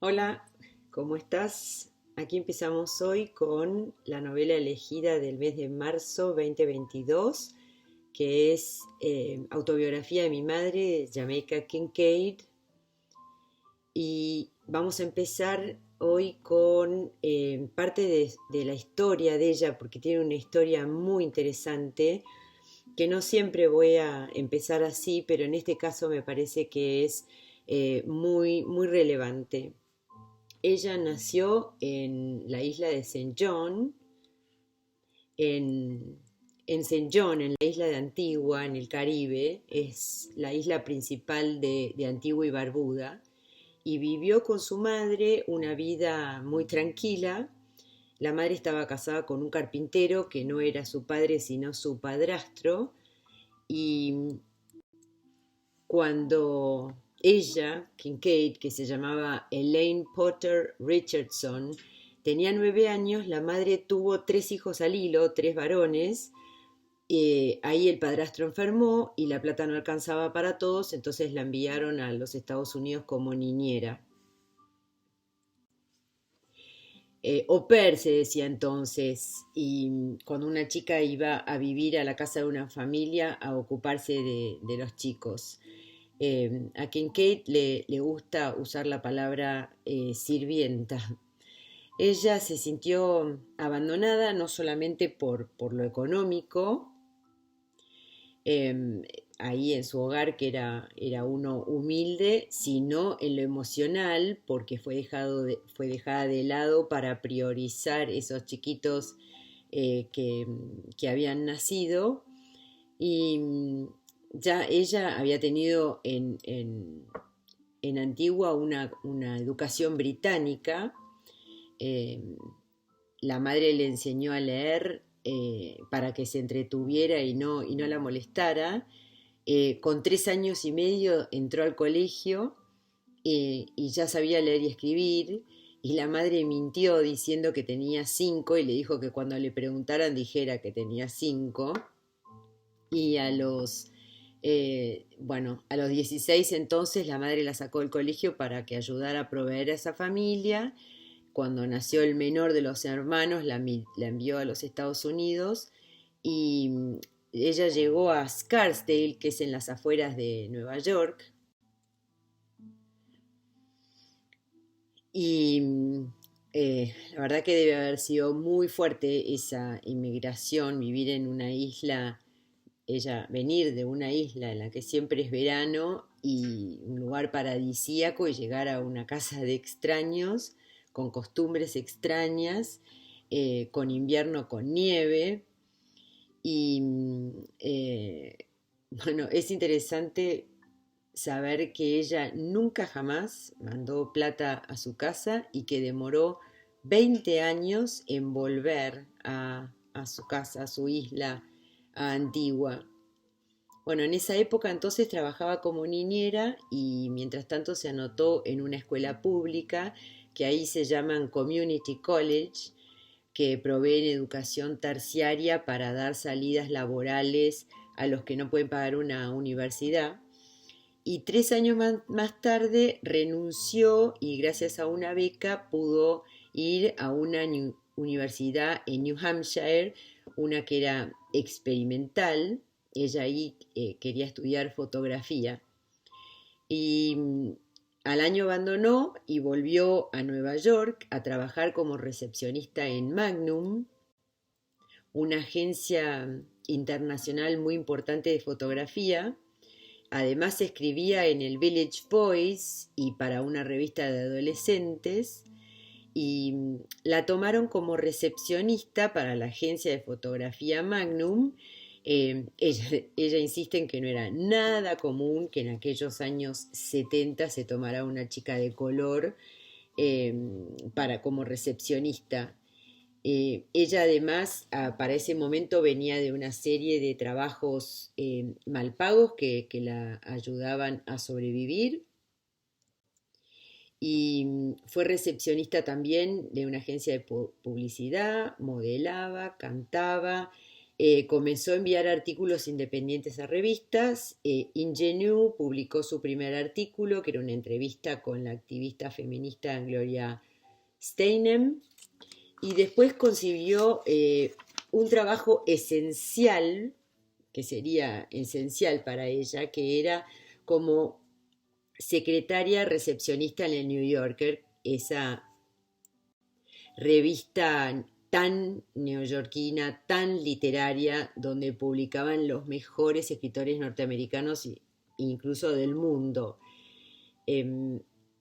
Hola, ¿cómo estás? Aquí empezamos hoy con la novela elegida del mes de marzo 2022, que es Autobiografía de mi madre, Jamaica Kincaid. Y vamos a empezar hoy con parte de la historia de ella, porque tiene una historia muy interesante, que no siempre voy a empezar así, pero en este caso me parece que es muy relevante. Ella nació en la isla de Saint John, en, en Saint John, en la isla de Antigua, en el Caribe, es la isla principal de Antigua y Barbuda, y vivió con su madre una vida muy tranquila. La madre estaba casada con un carpintero que no era su padre sino su padrastro, y cuando ella, Kincaid, que se llamaba Elaine Potter Richardson, tenía 9 años, la madre tuvo 3 hijos al hilo, 3 varones. Ahí el padrastro enfermó y la plata no alcanzaba para todos, entonces la enviaron a los Estados Unidos como niñera. Au pair se decía entonces, y cuando una chica iba a vivir a la casa de una familia a ocuparse de los chicos. A Kincaid le gusta usar la palabra sirvienta. Ella se sintió abandonada no solamente por lo económico, eh, ahí en su hogar que era uno humilde, sino en lo emocional, porque fue dejada de lado para priorizar esos chiquitos que habían nacido. Y ya ella había tenido en Antigua una educación británica. eh, la madre le enseñó a leer para que se entretuviera y no la molestara. Con 3 años y medio entró al colegio y ya sabía leer y escribir, y la madre mintió diciendo que tenía 5 y le dijo que cuando le preguntaran dijera que tenía 5. Y a los 16 entonces la madre la sacó del colegio para que ayudara a proveer a esa familia. Cuando nació el menor de los hermanos la envió a los Estados Unidos, y ella llegó a Scarsdale, que es en las afueras de Nueva York. Y la verdad que debe haber sido muy fuerte esa inmigración, vivir en una isla, ella venir de una isla en la que siempre es verano y un lugar paradisíaco, y llegar a una casa de extraños, con costumbres extrañas, con invierno con nieve. Y bueno, es interesante saber que ella nunca jamás mandó plata a su casa y que demoró 20 años en volver a su casa, a su isla, a Antigua. Bueno, en esa época entonces trabajaba como niñera y mientras tanto se anotó en una escuela pública que ahí se llaman Community College, que proveen educación terciaria para dar salidas laborales a los que no pueden pagar una universidad. Y 3 años más tarde renunció y gracias a una beca pudo ir a una universidad en New Hampshire, una que era experimental. Ella ahí quería estudiar fotografía. Y al año abandonó y volvió a Nueva York a trabajar como recepcionista en Magnum, una agencia internacional muy importante de fotografía. Además escribía en el Village Voice y para una revista de adolescentes, y la tomaron como recepcionista para la agencia de fotografía Magnum. Ella insiste en que no era nada común que en aquellos años 70 se tomara una chica de color eh, como recepcionista. Ella además para ese momento venía de una serie de trabajos mal pagos que la ayudaban a sobrevivir, y fue recepcionista también de una agencia de publicidad, modelaba, cantaba, Comenzó a enviar artículos independientes a revistas. Ingenue publicó su primer artículo, que era una entrevista con la activista feminista Gloria Steinem, y después concibió un trabajo esencial, que sería esencial para ella, que era como secretaria recepcionista en el New Yorker, esa revista tan neoyorquina, tan literaria, donde publicaban los mejores escritores norteamericanos e incluso del mundo.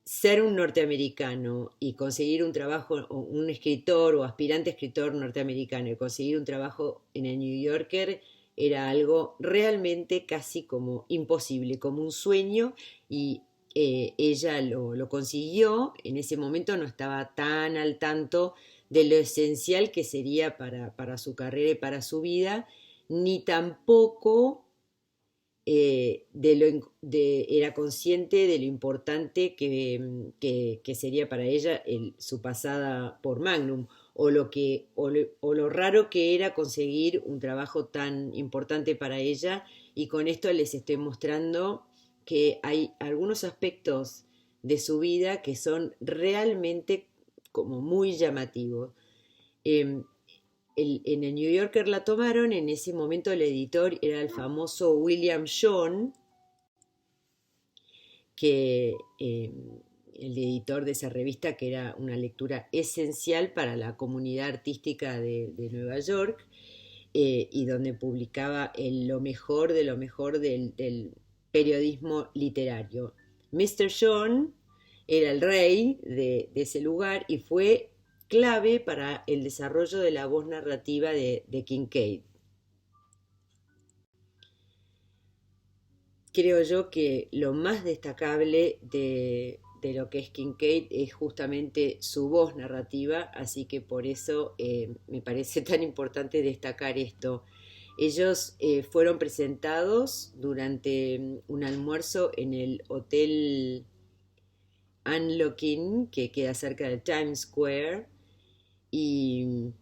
Ser un norteamericano y conseguir un trabajo, o un escritor o aspirante escritor norteamericano y conseguir un trabajo en el New Yorker era algo realmente casi como imposible, como un sueño, y ella lo consiguió. En ese momento no estaba tan al tanto de lo esencial que sería para su carrera y para su vida, ni tampoco era consciente de lo importante que sería para ella su pasada por Magnum, o lo raro que era conseguir un trabajo tan importante para ella. Y con esto les estoy mostrando que hay algunos aspectos de su vida que son realmente como muy llamativos. En el New Yorker la tomaron. En ese momento el editor era el famoso William Shawn, que el editor de esa revista, que era una lectura esencial para la comunidad artística de Nueva York, y donde publicaba lo mejor de lo mejor del periodismo literario. Mr. Shawn era el rey de ese lugar y fue clave para el desarrollo de la voz narrativa de Kincaid. Creo yo que lo más destacable de lo que es Kincaid es justamente su voz narrativa, así que por eso me parece tan importante destacar esto. Ellos fueron presentados durante un almuerzo en el Hotel Unlocking, que queda cerca del Times Square, y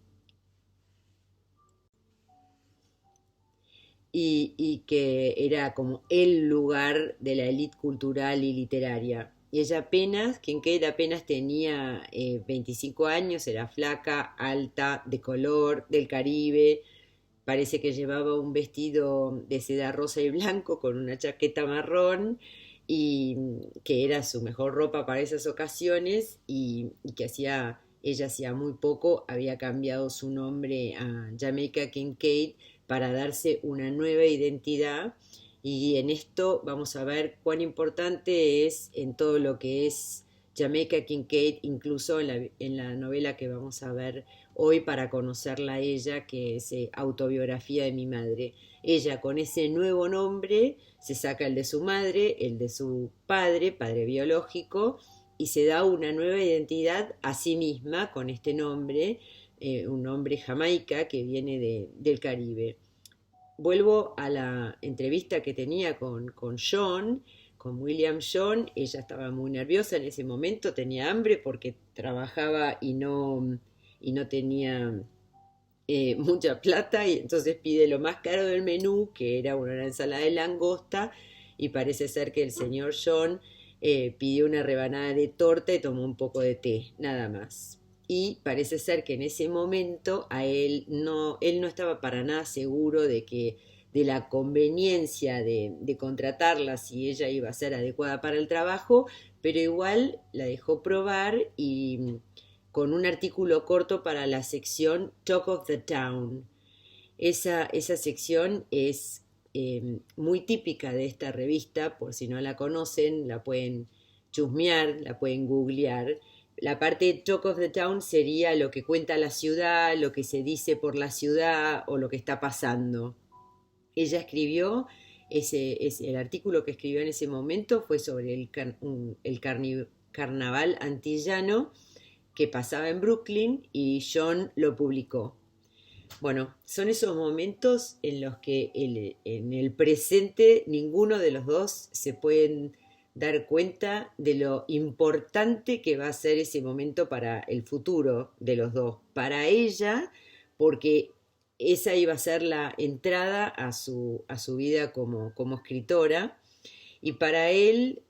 que era como el lugar de la élite cultural y literaria. Y ella Kincaid apenas tenía 25 años, era flaca, alta, de color, del Caribe. Parece que llevaba un vestido de seda rosa y blanco con una chaqueta marrón, y que era su mejor ropa para esas ocasiones, y que ella hacía muy poco había cambiado su nombre a Jamaica Kincaid para darse una nueva identidad. Y en esto vamos a ver cuán importante es en todo lo que es Jamaica Kincaid, incluso en la novela que vamos a ver hoy para conocerla a ella, que es Autobiografía de mi madre. Ella, con ese nuevo nombre, se saca el de su madre, el de su padre biológico, y se da una nueva identidad a sí misma con este nombre, un nombre jamaica que viene del Caribe. Vuelvo a la entrevista que tenía con John, con William Shawn. Ella estaba muy nerviosa en ese momento, tenía hambre porque trabajaba y no tenía mucha plata, y entonces pide lo más caro del menú, que era una ensalada de langosta, y parece ser que el señor John pidió una rebanada de torta y tomó un poco de té, nada más. Y parece ser que en ese momento él no estaba para nada seguro de la conveniencia de contratarla, si ella iba a ser adecuada para el trabajo, pero igual la dejó probar, y con un artículo corto para la sección Talk of the Town. Esa sección es muy típica de esta revista. Por si no la conocen, la pueden chusmear, la pueden googlear. La parte Talk of the Town sería lo que cuenta la ciudad, lo que se dice por la ciudad o lo que está pasando. Ella escribió, el artículo que escribió en ese momento fue sobre el carnaval antillano que pasaba en Brooklyn, y John lo publicó. Bueno, son esos momentos en los que en el presente ninguno de los dos se pueden dar cuenta de lo importante que va a ser ese momento para el futuro de los dos. Para ella, porque esa iba a ser la entrada a su vida como escritora. Y para él,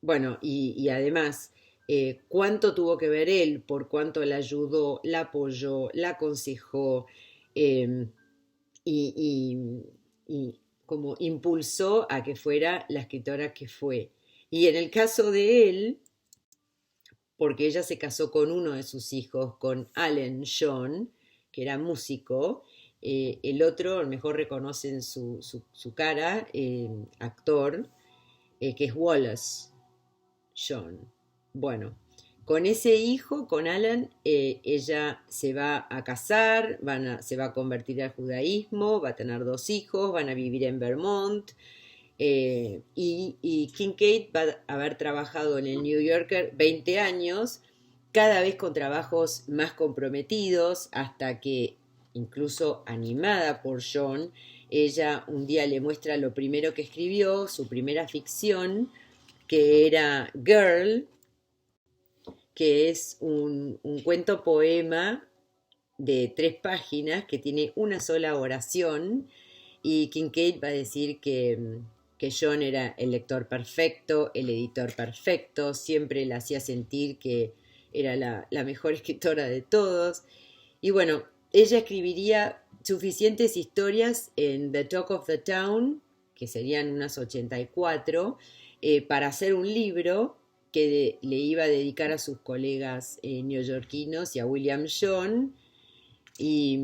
bueno, y además, cuánto tuvo que ver él, por cuánto la ayudó, la apoyó, la aconsejó, eh, y, y como impulsó a que fuera la escritora que fue. Y en el caso de él, porque ella se casó con uno de sus hijos, con Allen John, que era músico, el otro, a lo mejor reconocen su cara, actor, que es Wallace John. Bueno, con ese hijo, con Alan, ella se va a casar, se va a convertir al judaísmo, va a tener 2 hijos, van a vivir en Vermont. Y Kincaid va a haber trabajado en el New Yorker 20 años, cada vez con trabajos más comprometidos, hasta que, incluso animada por John, ella un día le muestra lo primero que escribió, su primera ficción, que era Girl, que es un cuento poema de 3 páginas que tiene una sola oración, y Kincaid va a decir que John era el lector perfecto, el editor perfecto, siempre la hacía sentir que era la mejor escritora de todos. Y bueno, ella escribiría suficientes historias en The Talk of the Town, que serían unas 84, para hacer un libro que le iba a dedicar a sus colegas neoyorquinos y a William John. Y,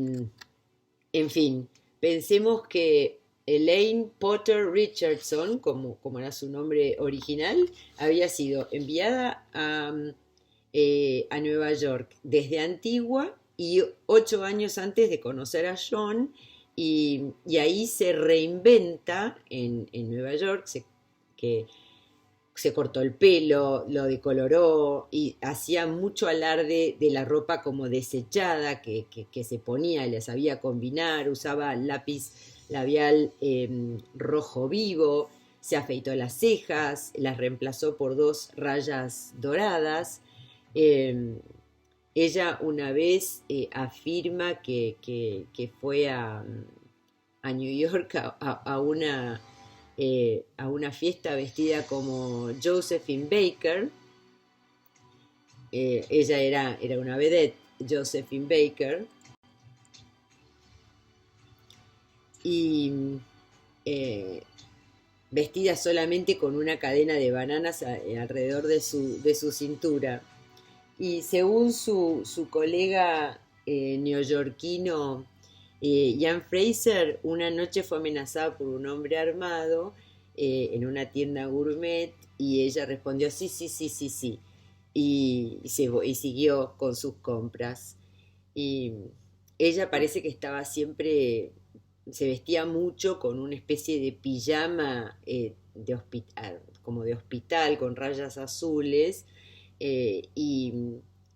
en fin, pensemos que Elaine Potter Richardson, como era su nombre original, había sido enviada a Nueva York desde Antigua, y 8 años antes de conocer a John, y ahí se reinventa en Nueva York, que se cortó el pelo, lo decoloró y hacía mucho alarde de la ropa como desechada que se ponía, le sabía combinar, usaba lápiz labial rojo vivo, se afeitó las cejas, las reemplazó por 2 rayas doradas. Eh, Ella una vez afirma que fue a New York a una fiesta vestida como Josephine Baker. Ella era una vedette, Josephine Baker, y eh, vestida solamente con una cadena de bananas alrededor de su cintura. Y según su colega neoyorquino Ian Fraser, una noche fue amenazada por un hombre armado en una tienda gourmet, y ella respondió sí, sí, sí, sí, sí, y siguió con sus compras. Y ella parece que estaba siempre, se vestía mucho con una especie de pijama de hospital, como de hospital, con rayas azules, y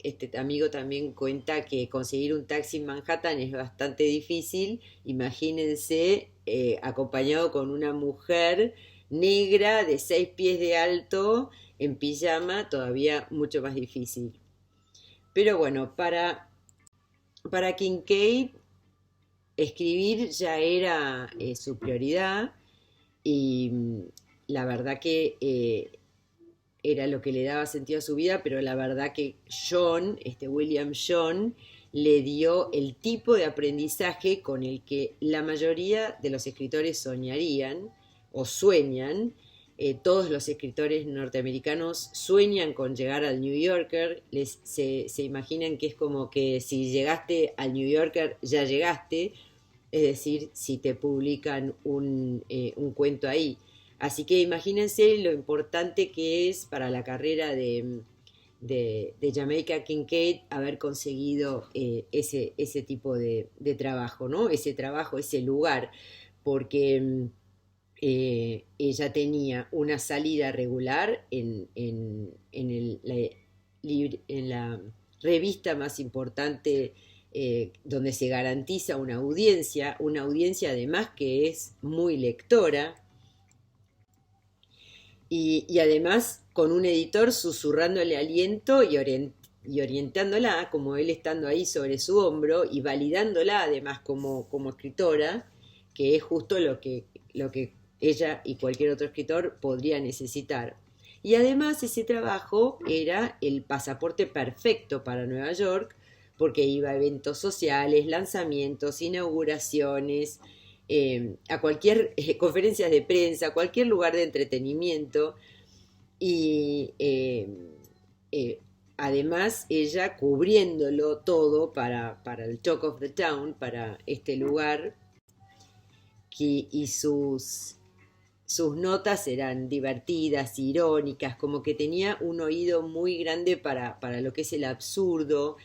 este amigo también cuenta que conseguir un taxi en Manhattan es bastante difícil. Imagínense acompañado con una mujer negra de 6 pies de alto en pijama, todavía mucho más difícil. Pero bueno, para Kincaid escribir ya era su prioridad, y la verdad que era lo que le daba sentido a su vida, pero la verdad que John, William John, le dio el tipo de aprendizaje con el que la mayoría de los escritores soñarían o sueñan. Todos los escritores norteamericanos sueñan con llegar al New Yorker, se imaginan que es como que si llegaste al New Yorker ya llegaste, es decir, si te publican un cuento ahí. Así que imagínense lo importante que es para la carrera de Jamaica Kincaid haber conseguido ese tipo de trabajo, ¿no? Ese trabajo, ese lugar, porque ella tenía una salida regular en la revista más importante, donde se garantiza una audiencia además que es muy lectora, y además con un editor susurrándole aliento y y orientándola, como él estando ahí sobre su hombro y validándola además como escritora, que es justo lo que ella y cualquier otro escritor podría necesitar. Y además ese trabajo era el pasaporte perfecto para Nueva York, porque iba a eventos sociales, lanzamientos, inauguraciones, a cualquier conferencia de prensa, cualquier lugar de entretenimiento. Y eh, además ella cubriéndolo todo para el Talk of the Town, para este lugar, y sus notas eran divertidas, irónicas, como que tenía un oído muy grande para lo que es el absurdo,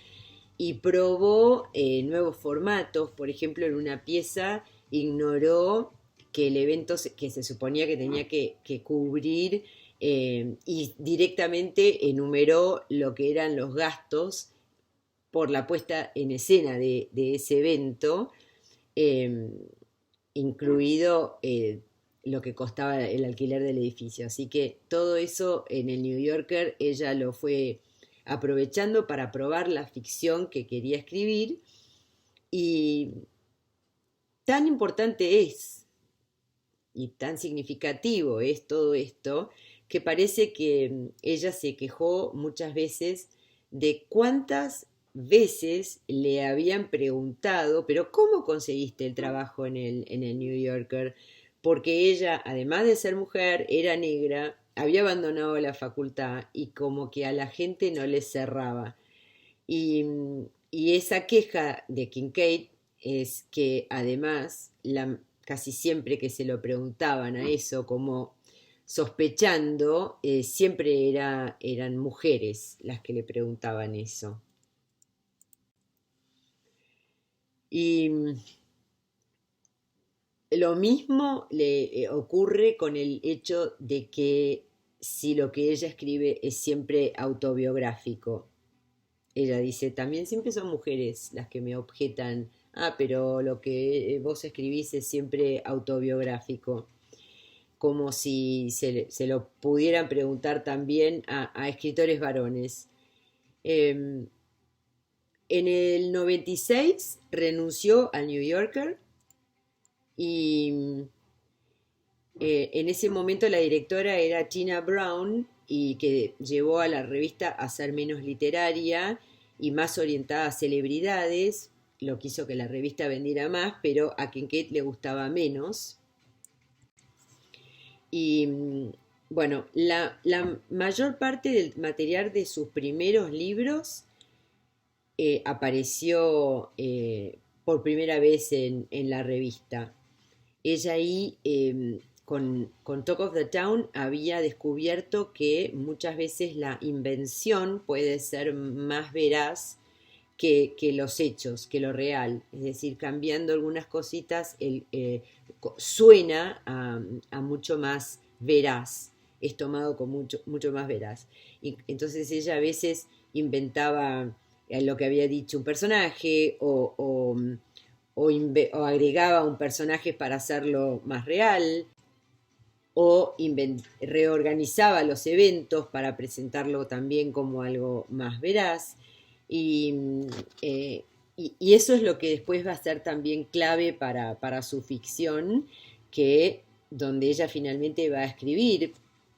y probó nuevos formatos. Por ejemplo, en una pieza ignoró que el evento que se suponía que tenía que cubrir, y directamente enumeró lo que eran los gastos por la puesta en escena de ese evento, eh, incluido lo que costaba el alquiler del edificio. Así que todo eso en el New Yorker ella lo fue aprovechando para probar la ficción que quería escribir, y tan importante es y tan significativo es todo esto, que parece que ella se quejó muchas veces de cuántas veces le habían preguntado, pero ¿cómo conseguiste el trabajo en el New Yorker? Porque ella, además de ser mujer, era negra, había abandonado la facultad y como que a la gente no le cerraba. Y, y esa queja de Kincaid es que además, casi siempre que se lo preguntaban a eso, como sospechando, siempre eran mujeres las que le preguntaban eso. Y lo mismo le ocurre con el hecho de que si lo que ella escribe es siempre autobiográfico. Ella dice, también siempre son mujeres las que me objetan, pero lo que vos escribís es siempre autobiográfico, como si se lo pudieran preguntar también a escritores varones. Eh, en el 96 renunció al New Yorker, y en ese momento la directora era Tina Brown, y que llevó a la revista a ser menos literaria y más orientada a celebridades, lo que hizo que la revista vendiera más, pero a Kincaid le gustaba menos. Y bueno, la mayor parte del material de sus primeros libros apareció por primera vez en la revista. Ella ahí, con Talk of the Town, había descubierto que muchas veces la invención puede ser más veraz que los hechos, que lo real. Es decir, cambiando algunas cositas, suena a mucho más veraz, es tomado con mucho más veraz. Y entonces ella a veces inventaba lo que había dicho un personaje, o agregaba un personaje para hacerlo más real, o reorganizaba los eventos para presentarlo también como algo más veraz. Y, y eso es lo que después va a ser también clave para su ficción, que donde ella finalmente va a escribir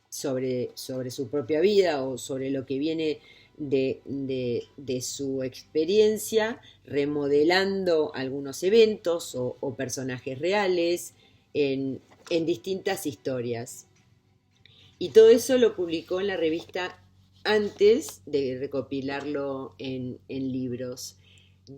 sobre su propia vida o sobre lo que viene de su experiencia, remodelando algunos eventos o personajes reales en distintas historias. Y todo eso lo publicó en la revista antes de recopilarlo en libros.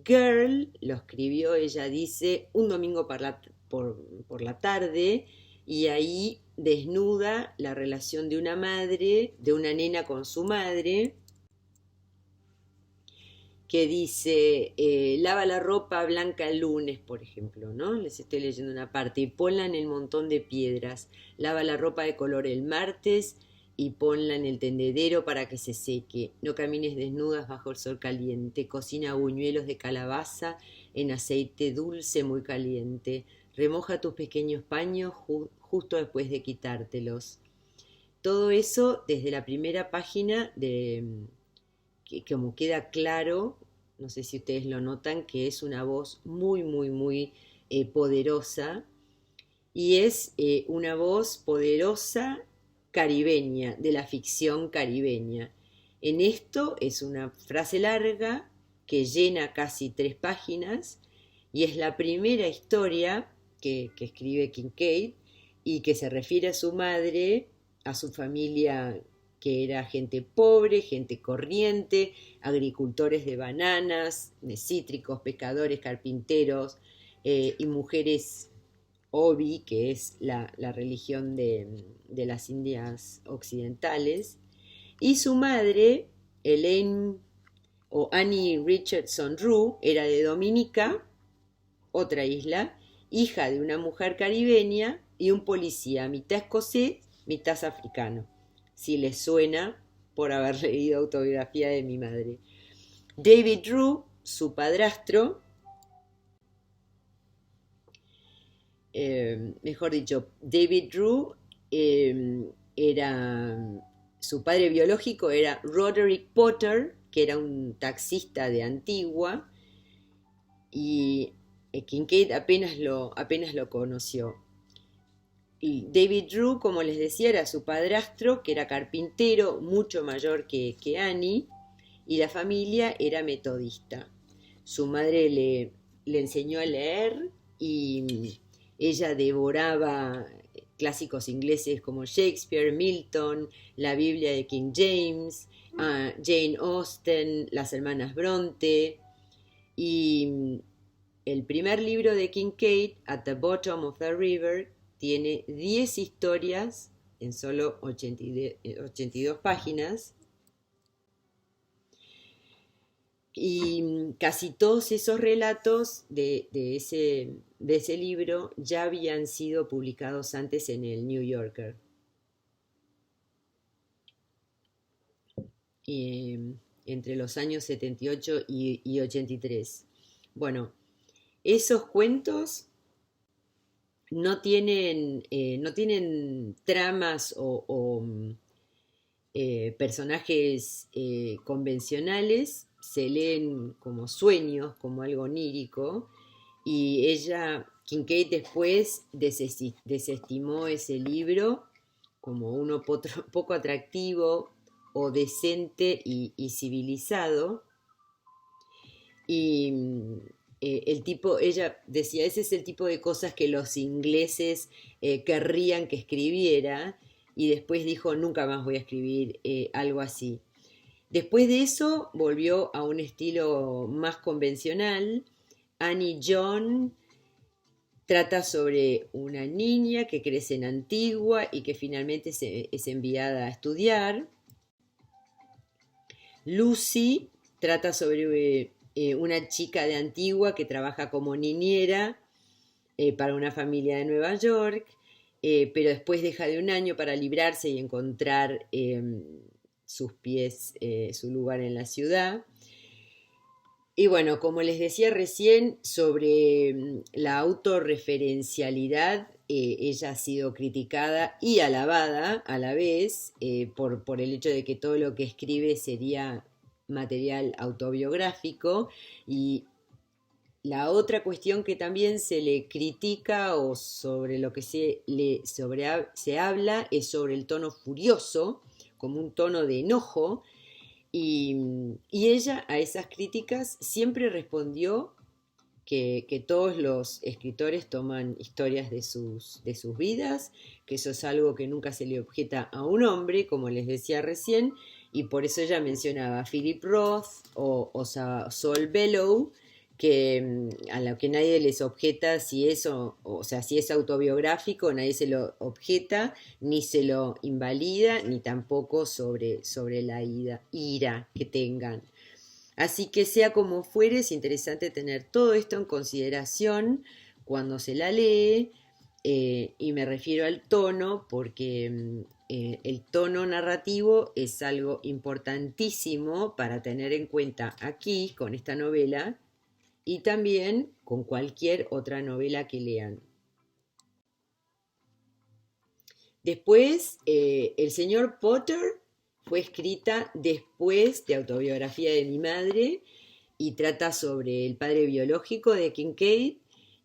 Girl lo escribió, ella dice, un domingo por la tarde, y ahí desnuda la relación de una madre, de una nena con su madre, que dice, lava la ropa blanca el lunes, por ejemplo, ¿no? Les estoy leyendo una parte, y ponla en el montón de piedras, lava la ropa de color el martes y ponla en el tendedero para que se seque, no camines desnudas bajo el sol caliente, cocina buñuelos de calabaza en aceite dulce muy caliente, remoja tus pequeños paños justo después de quitártelos. Todo eso desde la primera página que como queda claro, no sé si ustedes lo notan, que es una voz muy, muy, muy poderosa, y es una voz poderosa caribeña, de la ficción caribeña. En esto es una frase larga que llena casi 3 páginas y es la primera historia que escribe Kincaid y que se refiere a su madre, a su familia que era gente pobre, gente corriente, agricultores de bananas, de cítricos, pescadores, carpinteros y mujeres Obi, que es la religión de las Indias occidentales, y su madre, Elaine o Annie Richardson Rue, era de Dominica, otra isla, hija de una mujer caribeña y un policía, mitad escocés, mitad africano, si les suena por haber leído autobiografía de mi madre. David Rue, su padrastro, mejor dicho, David Rue su padre biológico era Roderick Potter, que era un taxista de Antigua, y Kincaid apenas lo conoció. Y David Rue, como les decía, era su padrastro, que era carpintero, mucho mayor que Annie, y la familia era metodista. Su madre le enseñó a leer y ella devoraba clásicos ingleses como Shakespeare, Milton, la Biblia de King James, Jane Austen, las hermanas Bronte, y el primer libro de Kincaid, At the Bottom of the River, tiene 10 historias en solo 82 páginas, y casi todos esos relatos de ese libro ya habían sido publicados antes en el New Yorker. Entre los años 78 y 83. Bueno, esos cuentos no tienen tramas o personajes convencionales, se leen como sueños, como algo onírico, y Kincaid después desestimó ese libro como uno poco atractivo o decente y civilizado, y ella decía, ese es el tipo de cosas que los ingleses querrían que escribiera, y después dijo, nunca más voy a escribir algo así. Después de eso volvió a un estilo más convencional. Annie John trata sobre una niña que crece en Antigua y que finalmente es enviada a estudiar. Lucy trata sobre una chica de Antigua que trabaja como niñera para una familia de Nueva York, pero después deja de un año para librarse y encontrar sus pies, su lugar en la ciudad. Y bueno, como les decía recién, sobre la autorreferencialidad, ella ha sido criticada y alabada a la vez por el hecho de que todo lo que escribe sería material autobiográfico. Y la otra cuestión que también se le critica o sobre lo que se habla es sobre el tono furioso, como un tono de enojo, y ella a esas críticas siempre respondió que todos los escritores toman historias de sus vidas, que eso es algo que nunca se le objeta a un hombre, como les decía recién, y por eso ella mencionaba a Philip Roth o Saul Bellow, que a lo que nadie les objeta si eso, o sea, si es autobiográfico, nadie se lo objeta, ni se lo invalida, ni tampoco sobre la ira que tengan. Así que sea como fuere, es interesante tener todo esto en consideración cuando se la lee, y me refiero al tono porque el tono narrativo es algo importantísimo para tener en cuenta aquí con esta novela y también con cualquier otra novela que lean. Después, el señor Potter fue escrita después de Autobiografía de mi madre y trata sobre el padre biológico de Kincaid,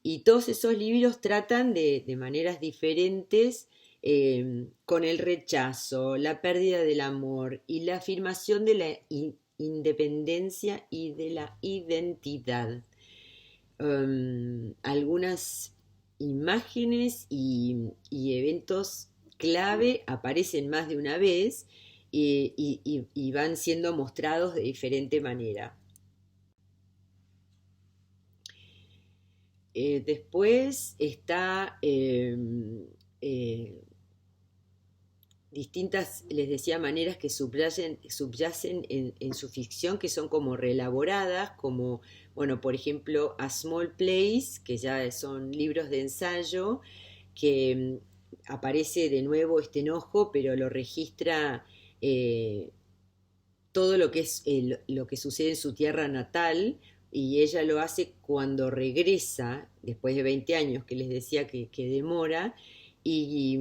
y todos esos libros tratan de maneras diferentes, con el rechazo, la pérdida del amor y la afirmación de la independencia y de la identidad. Algunas imágenes y eventos clave aparecen más de una vez, y van siendo mostrados de diferente manera. Después está distintas, les decía, maneras que subyacen en su ficción, que son como reelaboradas, como, bueno, por ejemplo, A Small Place, que ya son libros de ensayo, que aparece de nuevo este enojo, pero lo registra todo lo que es lo que sucede en su tierra natal, y ella lo hace cuando regresa, después de 20 años que les decía que demora, y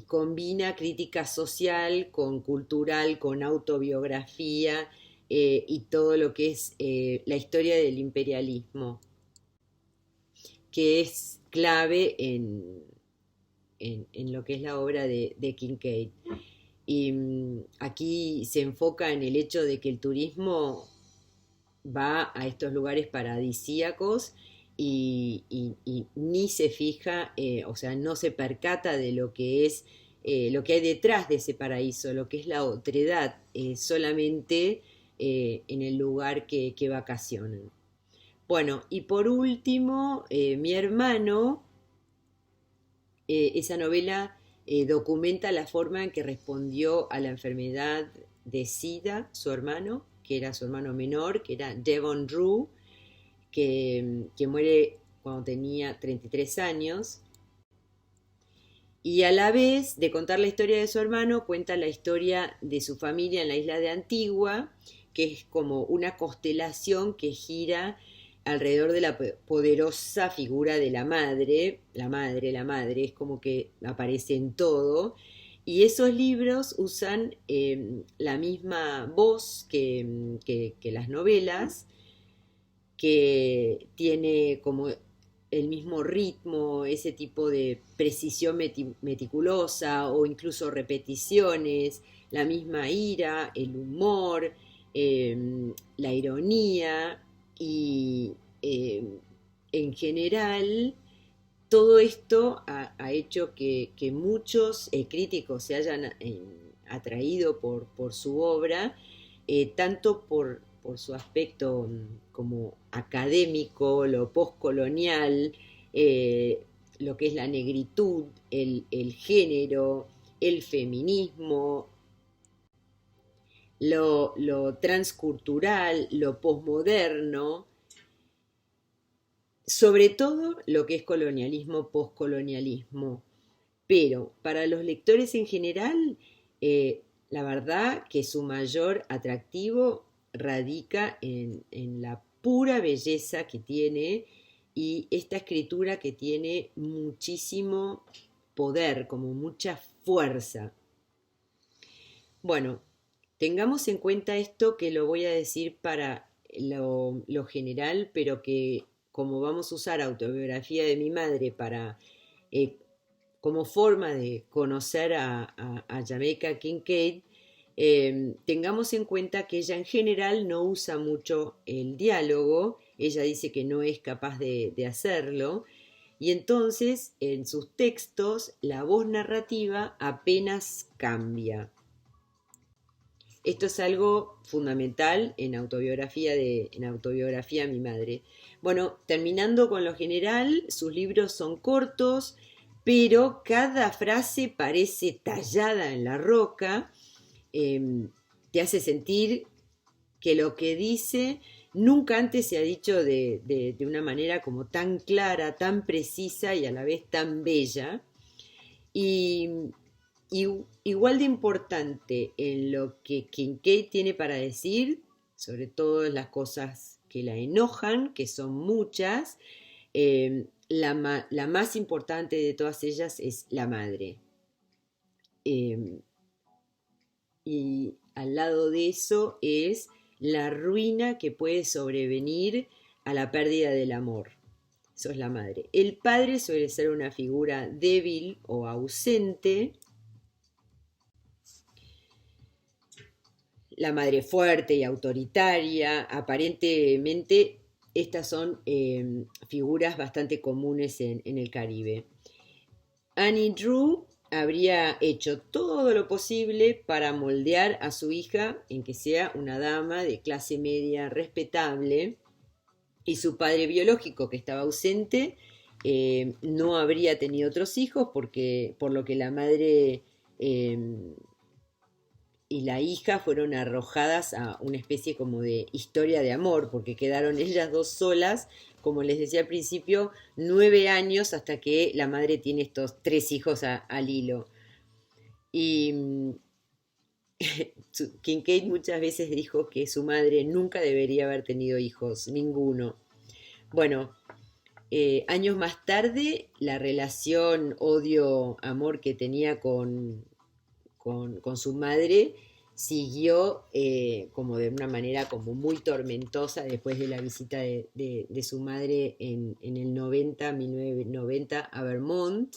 combina crítica social con cultural, con autobiografía, y todo lo que es la historia del imperialismo, que es clave en lo que es la obra de Kincaid. Y aquí se enfoca en el hecho de que el turismo va a estos lugares paradisíacos, y ni se fija, o sea, no se percata de lo que es, lo que hay detrás de ese paraíso, lo que es la otredad, solamente en el lugar que vacacionan. Bueno, y por último, mi hermano, esa novela documenta la forma en que respondió a la enfermedad de SIDA su hermano, que era su hermano menor, que era Devon Rue, que muere cuando tenía 33 años. Y a la vez de contar la historia de su hermano, cuenta la historia de su familia en la isla de Antigua, que es como una constelación que gira alrededor de la poderosa figura de la madre, es como que aparece en todo. Y esos libros usan la misma voz que las novelas, que tiene como el mismo ritmo, ese tipo de precisión meticulosa, o incluso repeticiones, la misma ira, el humor, la ironía, y en general todo esto ha hecho que muchos críticos se hayan atraído por su obra, tanto por su aspecto como académico, lo postcolonial, lo que es la negritud, el género, el feminismo, lo transcultural, lo posmoderno, sobre todo lo que es colonialismo, postcolonialismo. Pero para los lectores en general, la verdad que su mayor atractivo radica en la pura belleza que tiene, y esta escritura que tiene muchísimo poder, como mucha fuerza. Bueno, tengamos en cuenta esto, que lo voy a decir para lo general, pero que como vamos a usar Autobiografía de mi madre para como forma de conocer a Jamaica Kincaid, tengamos en cuenta que ella en general no usa mucho el diálogo. Ella dice que no es capaz de hacerlo, y entonces en sus textos la voz narrativa apenas cambia. Esto es algo fundamental en Autobiografía de mi madre. Bueno, terminando con lo general, sus libros son cortos, pero cada frase parece tallada en la roca. Te hace sentir que lo que dice nunca antes se ha dicho de una manera como tan clara, tan precisa y a la vez tan bella. Y igual de importante en lo que Kincaid tiene para decir, sobre todo las cosas que la enojan, que son muchas, la más importante de todas ellas es la madre. Eh, y al lado de eso es la ruina que puede sobrevenir a la pérdida del amor. Eso es la madre. El padre suele ser una figura débil o ausente. La madre fuerte y autoritaria. Aparentemente estas son figuras bastante comunes en el Caribe. Annie Drew habría hecho todo lo posible para moldear a su hija en que sea una dama de clase media respetable, y su padre biológico, que estaba ausente, no habría tenido otros hijos, por lo que la madre y la hija fueron arrojadas a una especie como de historia de amor, porque quedaron ellas dos solas, como les decía al principio, 9 años hasta que la madre tiene estos 3 hijos al hilo. Y Kincaid muchas veces dijo que su madre nunca debería haber tenido hijos, ninguno. Bueno, años más tarde, la relación odio-amor que tenía con su madre siguió como de una manera como muy tormentosa después de la visita de su madre en el 1990 a Vermont.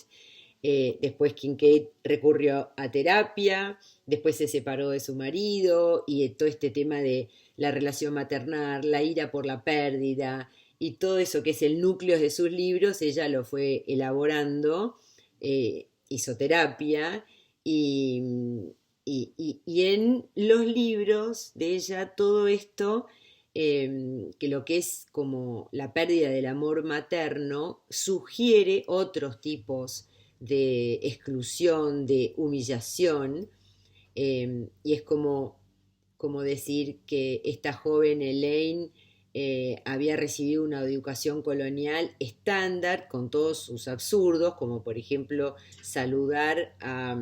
Después Kincaid recurrió a terapia, después se separó de su marido, y todo este tema de la relación maternal, la ira por la pérdida y todo eso que es el núcleo de sus libros, ella lo fue elaborando, hizo terapia, y en los libros de ella todo esto, que lo que es como la pérdida del amor materno, sugiere otros tipos de exclusión, de humillación, y es como decir que esta joven Elaine había recibido una educación colonial estándar con todos sus absurdos, como por ejemplo saludar a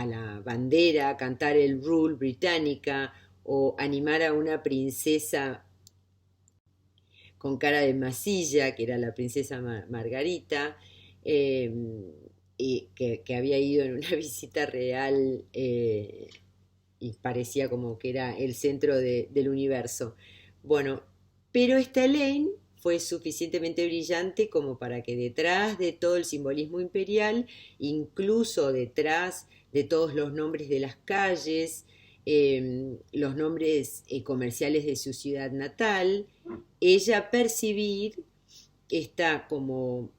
la bandera, cantar el Rule británica, o animar a una princesa con cara de masilla, que era la princesa Margarita, y que había ido en una visita real, y parecía como que era el centro del universo. Bueno, pero esta Elaine fue suficientemente brillante como para que detrás de todo el simbolismo imperial, incluso detrás de todos los nombres de las calles, los nombres comerciales de su ciudad natal, ella percibir esta como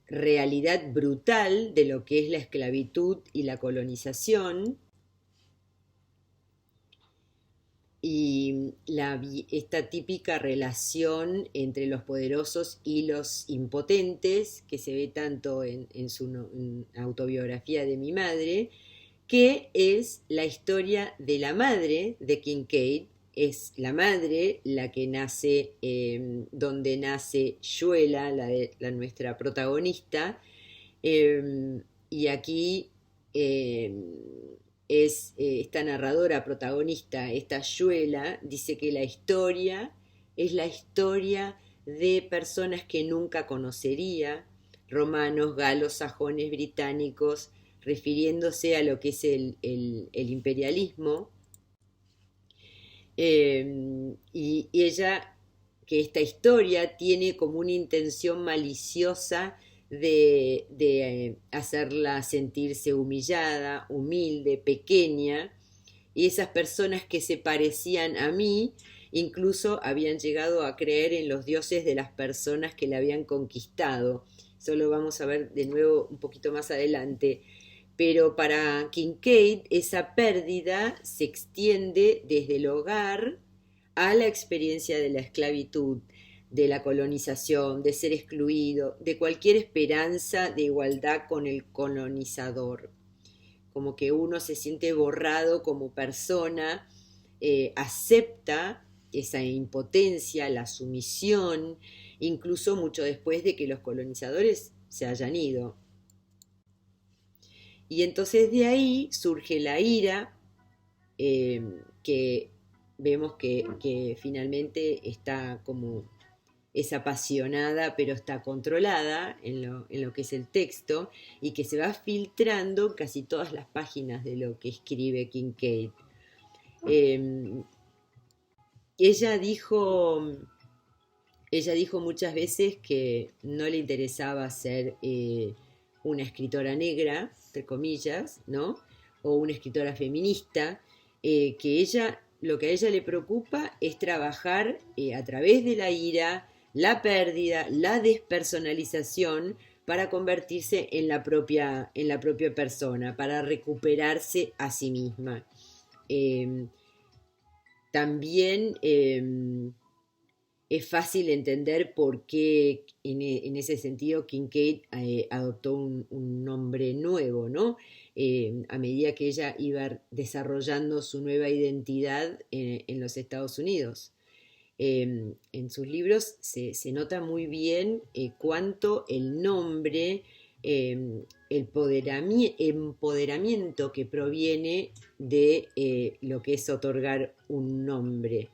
realidad brutal de lo que es la esclavitud y la colonización, y esta típica relación entre los poderosos y los impotentes, que se ve tanto en su autobiografía de mi madre, que es la historia de la madre de Kincaid. Es la madre la que nace donde nace Yuela, nuestra protagonista, y aquí esta narradora protagonista, esta Yuela, dice que la historia es la historia de personas que nunca conocería, romanos, galos, sajones, británicos, refiriéndose a lo que es el imperialismo, y ella, que esta historia tiene como una intención maliciosa de hacerla sentirse humillada, humilde, pequeña, y esas personas que se parecían a mí incluso habían llegado a creer en los dioses de las personas que la habían conquistado. Eso lo vamos a ver de nuevo un poquito más adelante. Pero para Kincaid esa pérdida se extiende desde el hogar a la experiencia de la esclavitud, de la colonización, de ser excluido, de cualquier esperanza de igualdad con el colonizador. Como que uno se siente borrado como persona, acepta esa impotencia, la sumisión, incluso mucho después de que los colonizadores se hayan ido. Y entonces de ahí surge la ira, que vemos que finalmente está como es apasionada, pero está controlada en lo que es el texto, y que se va filtrando casi todas las páginas de lo que escribe Kincaid. Eh, ella dijo, ella dijo muchas veces que no le interesaba ser una escritora negra, entre comillas, ¿no? O una escritora feminista, que ella, lo que a ella le preocupa es trabajar a través de la ira, la pérdida, la despersonalización, para convertirse en la propia persona, para recuperarse a sí misma. Eh, también es fácil entender por qué en ese sentido Kincaid adoptó un nombre nuevo, ¿no? A medida que ella iba desarrollando su nueva identidad en los Estados Unidos. En sus libros se nota muy bien cuánto el nombre, el empoderamiento que proviene de lo que es otorgar un nombre.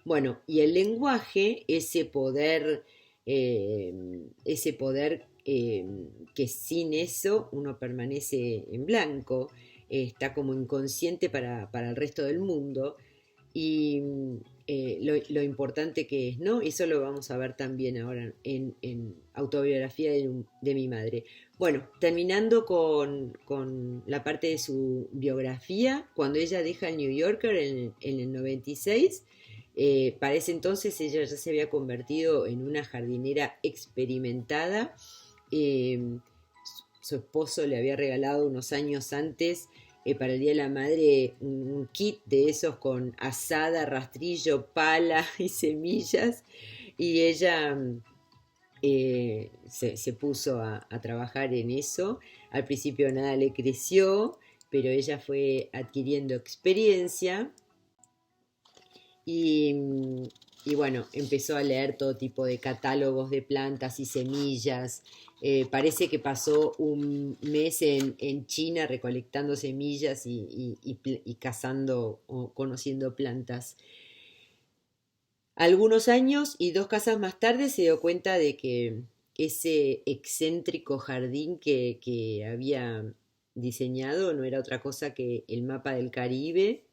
Bueno, y el lenguaje, ese poder que sin eso uno permanece en blanco, está como inconsciente para el resto del mundo, y lo importante que es, ¿no? Eso lo vamos a ver también ahora en Autobiografía de mi madre. Bueno, terminando con la parte de su biografía, cuando ella deja el New Yorker en el 96, para ese entonces ella ya se había convertido en una jardinera experimentada. Su esposo le había regalado unos años antes, para el Día de la Madre, un kit de esos con azada, rastrillo, pala y semillas, y ella se puso a trabajar en eso. Al principio nada le creció, pero ella fue adquiriendo experiencia y, y bueno, empezó a leer todo tipo de catálogos de plantas y semillas. Parece que pasó un mes en China recolectando semillas y cazando o conociendo plantas. Algunos años y 2 casas más tarde se dio cuenta de que ese excéntrico jardín que había diseñado no era otra cosa que el mapa del Caribe,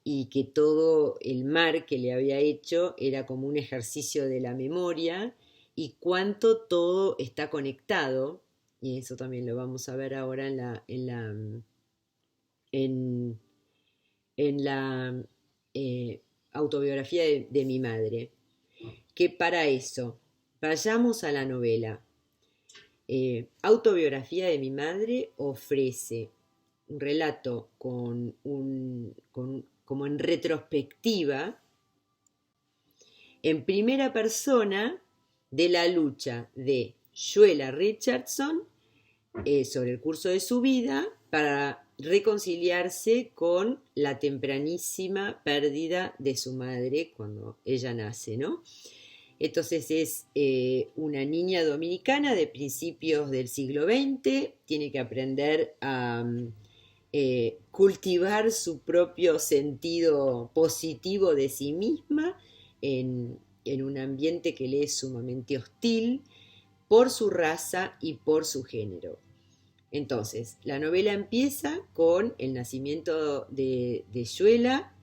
y que todo el mar que le había hecho era como un ejercicio de la memoria, y cuánto todo está conectado, y eso también lo vamos a ver ahora en, en la autobiografía de mi madre. Que para eso, vayamos a la novela. Autobiografía de mi madre ofrece un relato como en retrospectiva, en primera persona, de la lucha de Joella Richardson sobre el curso de su vida para reconciliarse con la tempranísima pérdida de su madre cuando ella nace, ¿no? Entonces es una niña dominicana de principios del siglo XX, tiene que aprender a cultivar su propio sentido positivo de sí misma en un ambiente que le es sumamente hostil por su raza y por su género. Entonces, la novela empieza con el nacimiento de Joella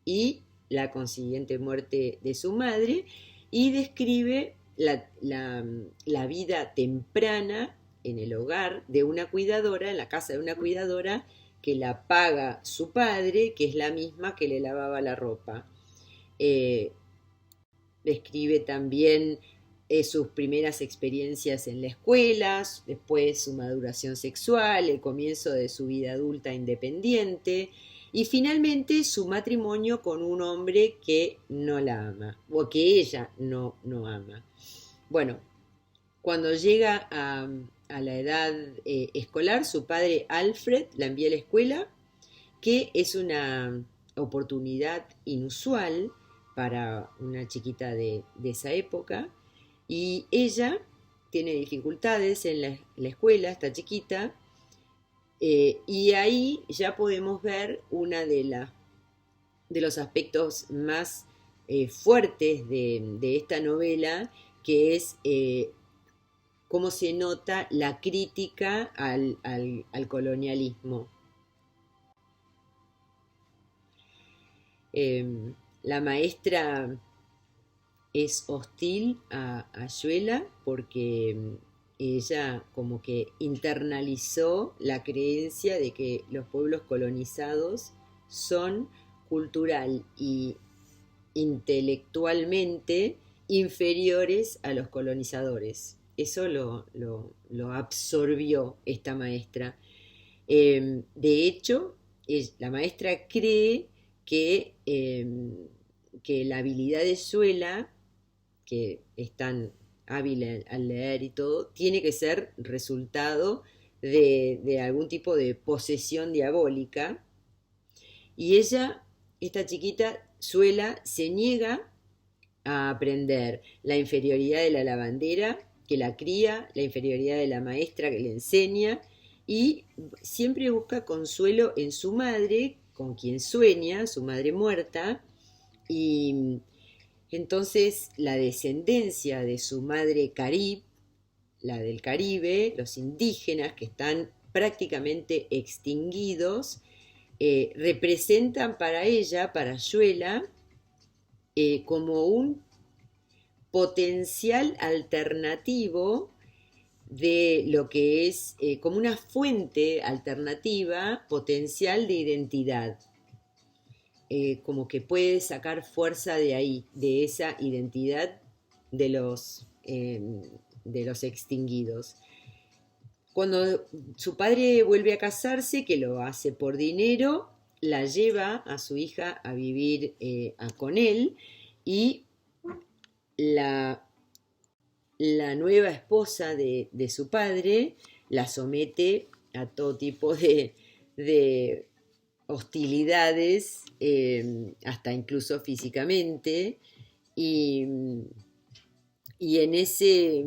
y la consiguiente muerte de su madre, y describe la vida temprana en el hogar de una cuidadora, en la casa de una cuidadora que la paga su padre, que es la misma que le lavaba la ropa. Describe también sus primeras experiencias en la escuela, después su maduración sexual, el comienzo de su vida adulta independiente, y finalmente su matrimonio con un hombre que no la ama, o que ella no ama. Bueno, cuando llega a la edad escolar, su padre Alfred la envía a la escuela, que es una oportunidad inusual para una chiquita de esa época, y ella tiene dificultades en la escuela, esta chiquita, y ahí ya podemos ver una de los aspectos más fuertes de esta novela, que es cómo se nota la crítica al colonialismo. La maestra es hostil a Ayuela porque ella como que internalizó la creencia de que los pueblos colonizados son cultural y intelectualmente inferiores a los colonizadores. Eso lo absorbió esta maestra. De hecho, la maestra cree que la habilidad de Suela, que es tan hábil al leer y todo, tiene que ser resultado de algún tipo de posesión diabólica. Y ella, esta chiquita, Suela, se niega a aprender la inferioridad de la lavandera que la cría, la inferioridad de la maestra que le enseña, y siempre busca consuelo en su madre, con quien sueña, su madre muerta, y entonces la descendencia de su madre Carib, la del Caribe, los indígenas que están prácticamente extinguidos, representan para ella, para Ayuela, como un potencial alternativo de lo que es como una fuente alternativa potencial de identidad. Como que puede sacar fuerza de ahí, de esa identidad de los extinguidos. Cuando su padre vuelve a casarse, que lo hace por dinero, la lleva a su hija a vivir con él, y la nueva esposa de su padre la somete a todo tipo de hostilidades, hasta incluso físicamente, y, y en ese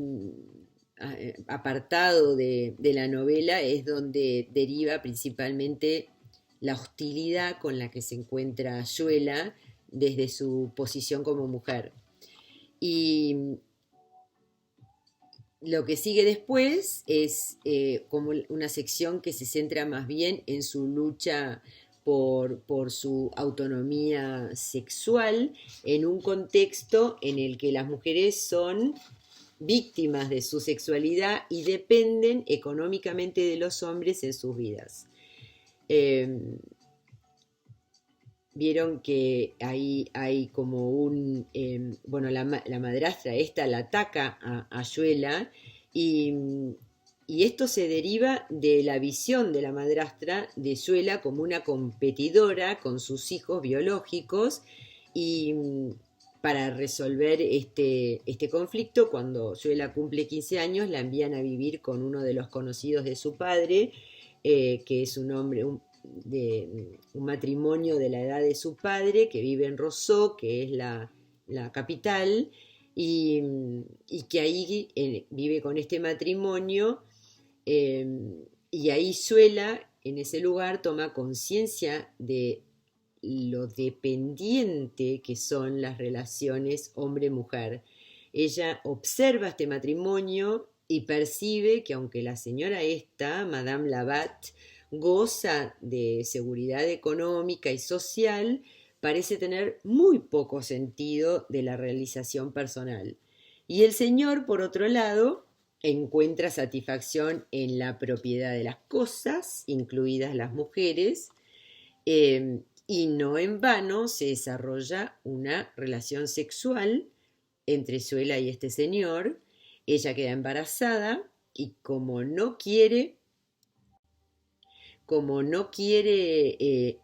apartado de la novela es donde deriva principalmente la hostilidad con la que se encuentra Ayuela desde su posición como mujer. Y lo que sigue después es como una sección que se centra más bien en su lucha por su autonomía sexual, en un contexto en el que las mujeres son víctimas de su sexualidad y dependen económicamente de los hombres en sus vidas. Vieron que ahí hay como bueno, la madrastra esta la ataca a Ayuela, y esto se deriva de la visión de la madrastra de Ayuela como una competidora con sus hijos biológicos, y para resolver este conflicto, cuando Ayuela cumple 15 años, la envían a vivir con uno de los conocidos de su padre, que es un hombre, de un matrimonio de la edad de su padre, que vive en Roseau, que es la capital, y que ahí vive con este matrimonio, y ahí Suela, en ese lugar, toma conciencia de lo dependiente que son las relaciones hombre-mujer. Ella observa este matrimonio y percibe que aunque la señora esta, Madame Labat, goza de seguridad económica y social, parece tener muy poco sentido de la realización personal. Y el señor, por otro lado, encuentra satisfacción en la propiedad de las cosas, incluidas las mujeres, y no en vano se desarrolla una relación sexual entre Suela y este señor. Ella queda embarazada y como no quiere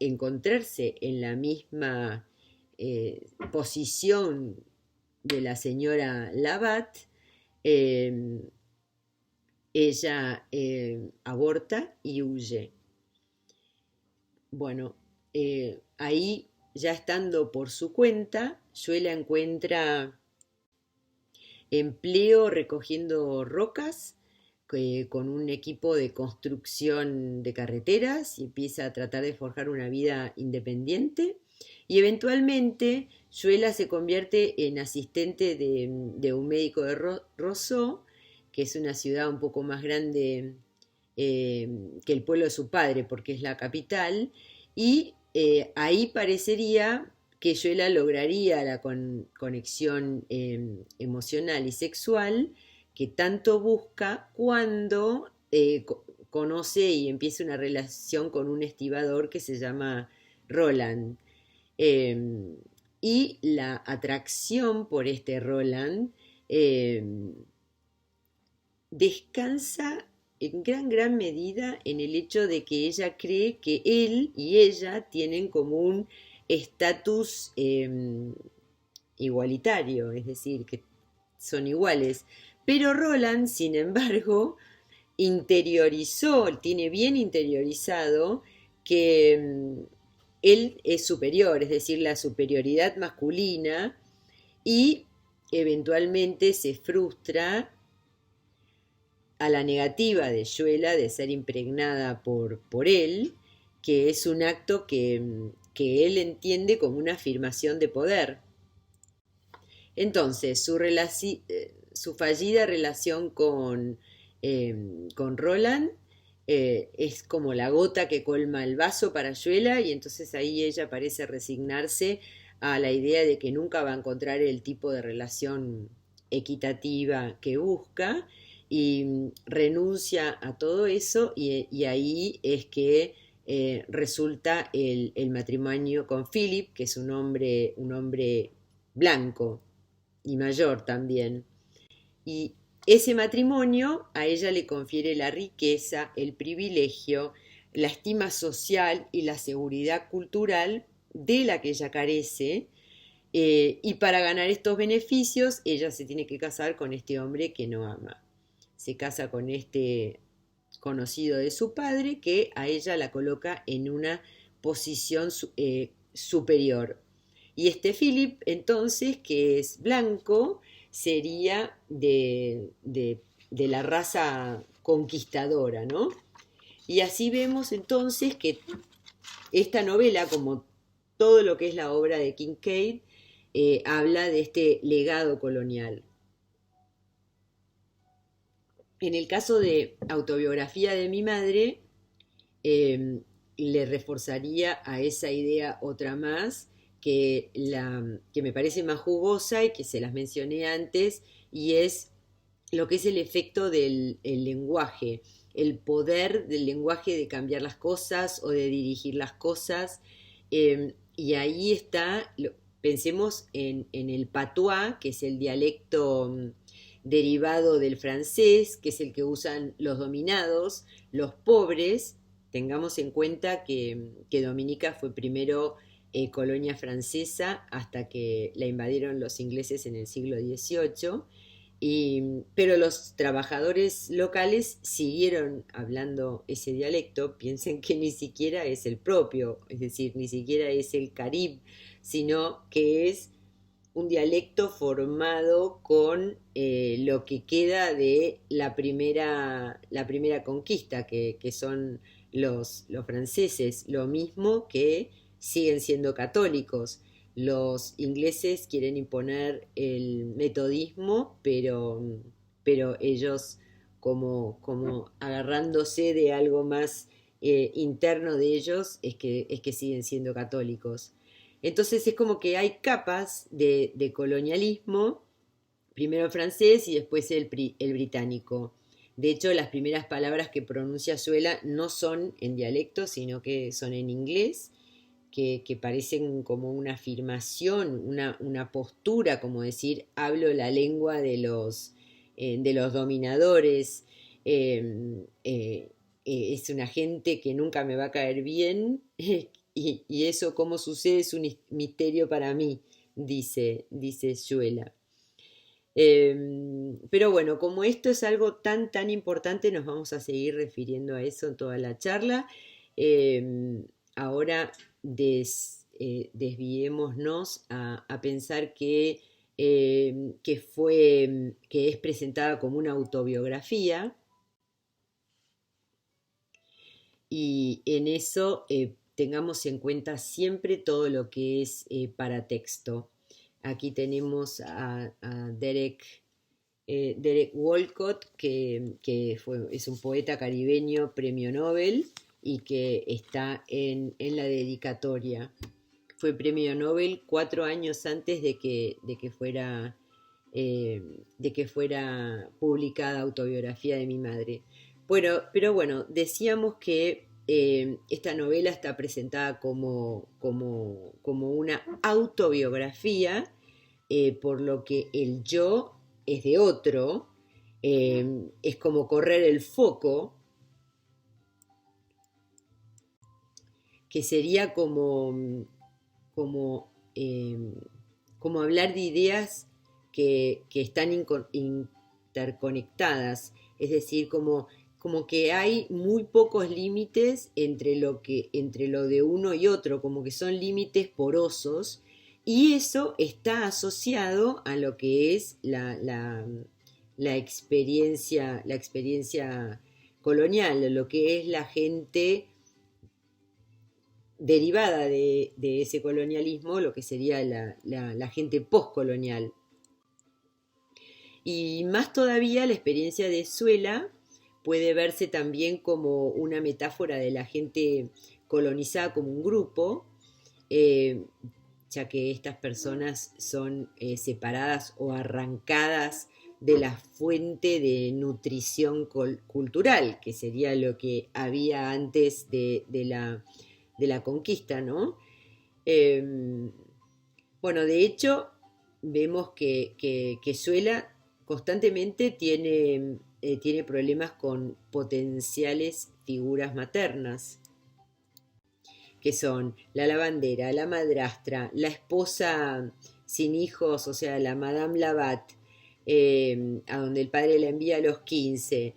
encontrarse en la misma posición de la señora Labat, ella aborta y huye. Bueno, ahí, ya estando por su cuenta, Ayuela encuentra empleo recogiendo rocas con un equipo de construcción de carreteras, y empieza a tratar de forjar una vida independiente. Y eventualmente Yuela se convierte en asistente de un médico de Roseau, que es una ciudad un poco más grande que el pueblo de su padre, porque es la capital, y ahí parecería que Yuela lograría la conexión emocional y sexual que tanto busca cuando conoce y empieza una relación con un estibador que se llama Roland. Eh, y la atracción por este Roland eh, descansa en gran medida en el hecho de que ella cree que él y ella tienen como un estatus igualitario, es decir, que son iguales. Pero Roland, sin embargo, tiene bien interiorizado que él es superior, es decir, la superioridad masculina, y eventualmente se frustra a la negativa de Yuela de ser impregnada por él, que es un acto que él entiende como una afirmación de poder. Entonces, su fallida relación con Roland es como la gota que colma el vaso para Yuela, y entonces ahí ella parece resignarse a la idea de que nunca va a encontrar el tipo de relación equitativa que busca, y renuncia a todo eso, y ahí es que resulta el matrimonio con Philip, que es un hombre blanco y mayor también. Y ese matrimonio a ella le confiere la riqueza, el privilegio, la estima social y la seguridad cultural de la que ella carece. Y para ganar estos beneficios, ella se tiene que casar con este hombre que no ama. Se casa con este conocido de su padre, que a ella la coloca en una posición superior. Y este Philip, entonces, que es blanco, sería de la raza conquistadora, ¿no? Y así vemos entonces que esta novela, como todo lo que es la obra de Kincaid, habla de este legado colonial. En el caso de Autobiografía de mi madre, eh, le reforzaría a esa idea otra más que me parece más jugosa y que se las mencioné antes, y es lo que es el efecto del el lenguaje, el poder del lenguaje de cambiar las cosas o de dirigir las cosas. Y ahí está, pensemos en el patois, que es el dialecto derivado del francés, que es el que usan los dominados, los pobres. Tengamos en cuenta que Dominica fue primero colonia francesa hasta que la invadieron los ingleses en el siglo XVIII. Pero los trabajadores locales siguieron hablando ese dialecto. Piensen que ni siquiera es el propio, es decir, ni siquiera es el carib, sino que es un dialecto formado con lo que queda de la primera conquista, que son los franceses, lo mismo que siguen siendo católicos. Los ingleses quieren imponer el metodismo, pero ellos como agarrándose de algo más interno de ellos, es que siguen siendo católicos. Entonces es como que hay capas de colonialismo, primero el francés y después el británico. De hecho, las primeras palabras que pronuncia Suela no son en dialecto, sino que son en inglés, que parecen como una afirmación, una postura, como decir, hablo la lengua de los dominadores. Es una gente que nunca me va a caer bien, y eso cómo sucede es un misterio para mí, dice Yuela. Pero bueno, como esto es algo tan importante, nos vamos a seguir refiriendo a eso en toda la charla. Ahora desviémonos a pensar que es presentada como una autobiografía, y en eso tengamos en cuenta siempre todo lo que es paratexto. Aquí tenemos a Derek Walcott, que es un poeta caribeño, premio Nobel, y que está en la dedicatoria. Fue premio Nobel 4 años antes de que fuera publicada Autobiografía de mi madre. Bueno, pero bueno, decíamos que esta novela está presentada como una autobiografía, por lo que el yo es de otro, es como correr el foco, que sería como hablar de ideas que están interconectadas, es decir, como que hay muy pocos límites entre lo de uno y otro, como que son límites porosos, y eso está asociado a lo que es la experiencia colonial, lo que es la gente derivada de ese colonialismo, lo que sería la gente postcolonial. Y más todavía, la experiencia de Suela puede verse también como una metáfora de la gente colonizada como un grupo, ya que estas personas son separadas o arrancadas de la fuente de nutrición cultural, que sería lo que había antes de la conquista, ¿no? Bueno, de hecho, vemos que Suela constantemente tiene problemas con potenciales figuras maternas, que son la lavandera, la madrastra, la esposa sin hijos, o sea, la Madame Labat, a donde el padre la envía a los 15.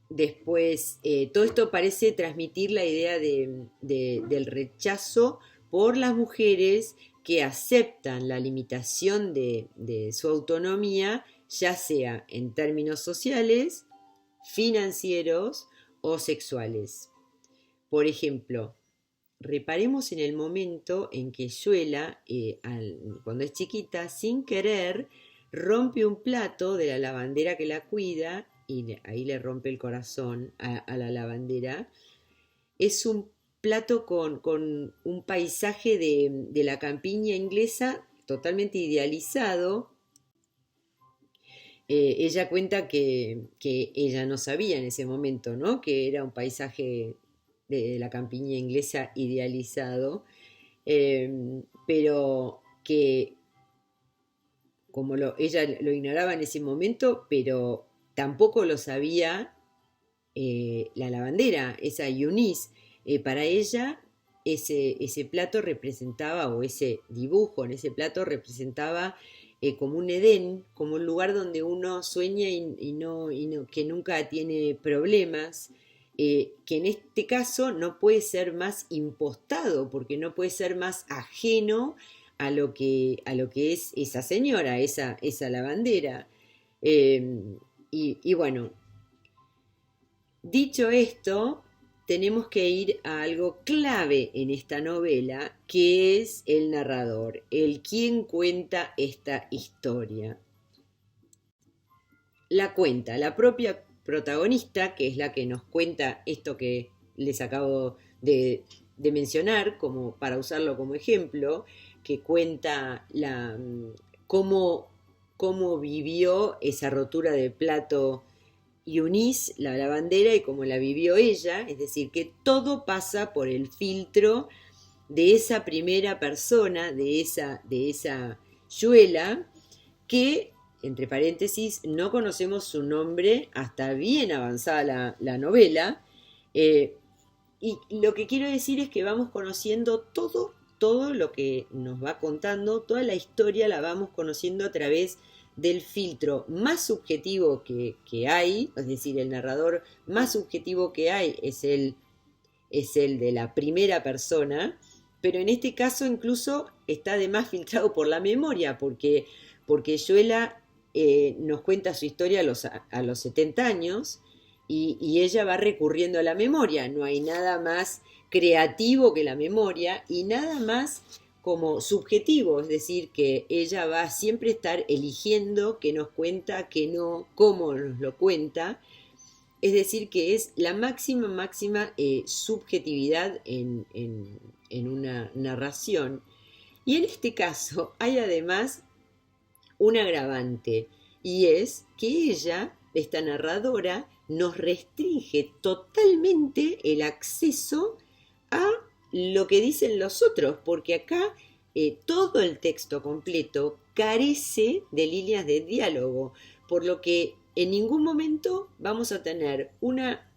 Después, todo esto parece transmitir la idea del rechazo por las mujeres que aceptan la limitación de su autonomía, ya sea en términos sociales, financieros o sexuales. Por ejemplo, reparemos en el momento en que Suela, cuando es chiquita, sin querer, rompe un plato de la lavandera que la cuida, y ahí le rompe el corazón a la lavandera. Es un plato con un paisaje de la campiña inglesa totalmente idealizado. Ella cuenta que ella no sabía en ese momento, ¿no?, que era un paisaje de la campiña inglesa idealizado, pero que como ella lo ignoraba en ese momento, pero tampoco lo sabía la lavandera, esa Eunice. Para ella ese plato representaba, o ese dibujo en ese plato representaba como un Edén, como un lugar donde uno sueña que nunca tiene problemas, que en este caso no puede ser más impostado, porque no puede ser más ajeno a lo que es esa señora, esa lavandera. Y bueno, dicho esto, tenemos que ir a algo clave en esta novela, que es el narrador, el quien cuenta esta historia. La cuenta la propia protagonista, que es la que nos cuenta esto que les acabo de mencionar, como para usarlo como ejemplo, que cuenta cómo vivió esa rotura de plato Eunice, la lavandera, y cómo la vivió ella, es decir, que todo pasa por el filtro de esa primera persona, de esa Yuela, que, entre paréntesis, no conocemos su nombre hasta bien avanzada la novela, y lo que quiero decir es que vamos conociendo todo lo que nos va contando, toda la historia la vamos conociendo a través del filtro más subjetivo que hay, es decir, el narrador más subjetivo que hay es el de la primera persona, pero en este caso incluso está además filtrado por la memoria, porque Yuela nos cuenta su historia a los 70 años, y ella va recurriendo a la memoria. No hay nada más creativo que la memoria y nada más como subjetivo, es decir, que ella va a siempre estar eligiendo qué nos cuenta, qué no, cómo nos lo cuenta. Es decir, que es la máxima subjetividad en una narración. Y en este caso hay además un agravante, y es que ella, esta narradora, nos restringe totalmente el acceso a lo que dicen los otros, porque acá todo el texto completo carece de líneas de diálogo, por lo que en ningún momento vamos a tener una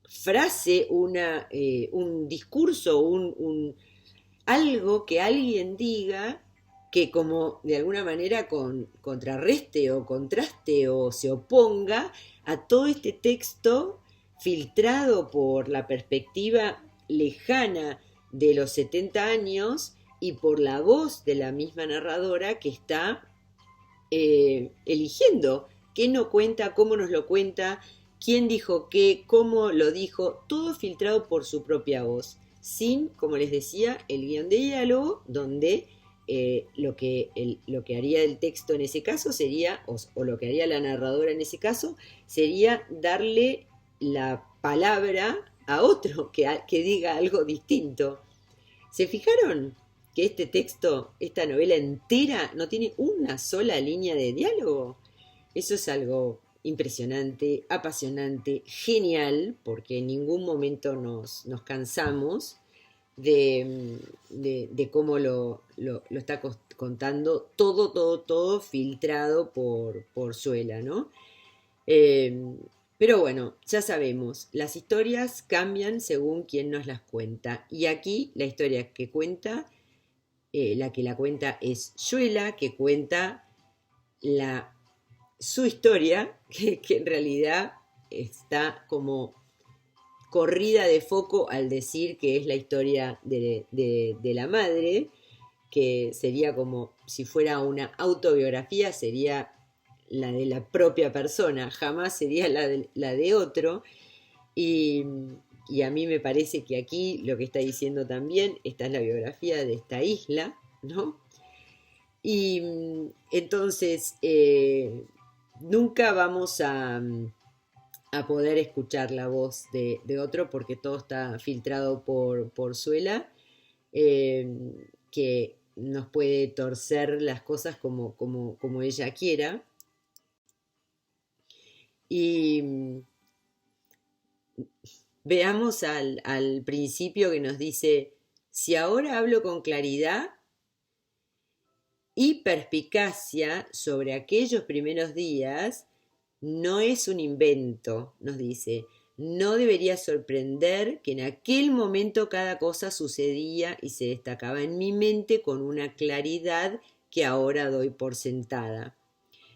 frase, un discurso, algo que alguien diga que como de alguna manera contrarreste o contraste o se oponga a todo este texto filtrado por la perspectiva lejana de los 70 años y por la voz de la misma narradora que está eligiendo qué no cuenta, cómo nos lo cuenta, quién dijo qué, cómo lo dijo, todo filtrado por su propia voz, sin, como les decía, el guión de diálogo, donde lo que haría el texto en ese caso sería, o lo que haría la narradora en ese caso, sería darle la palabra a otro que diga algo distinto. ¿Se fijaron que este texto, esta novela entera, no tiene una sola línea de diálogo? Eso es algo impresionante, apasionante, genial, porque en ningún momento nos cansamos de cómo lo está contando, todo filtrado por Suela, ¿no? Eh, pero bueno, ya sabemos, las historias cambian según quien nos las cuenta. Y aquí la historia que cuenta, la que la cuenta es Suela, que cuenta su historia, que en realidad está como corrida de foco al decir que es la historia de la madre, que sería como si fuera una autobiografía, sería la de la propia persona, jamás sería la de otro. Y, y a mí me parece que aquí lo que está diciendo también, esta es la biografía de esta isla, ¿no? Y entonces nunca vamos a poder escuchar la voz de otro porque todo está filtrado por Suela, eh, que nos puede torcer las cosas como ella quiera. Y veamos al principio que nos dice, si ahora hablo con claridad y perspicacia sobre aquellos primeros días, no es un invento, nos dice. No debería sorprender que en aquel momento cada cosa sucedía y se destacaba en mi mente con una claridad que ahora doy por sentada.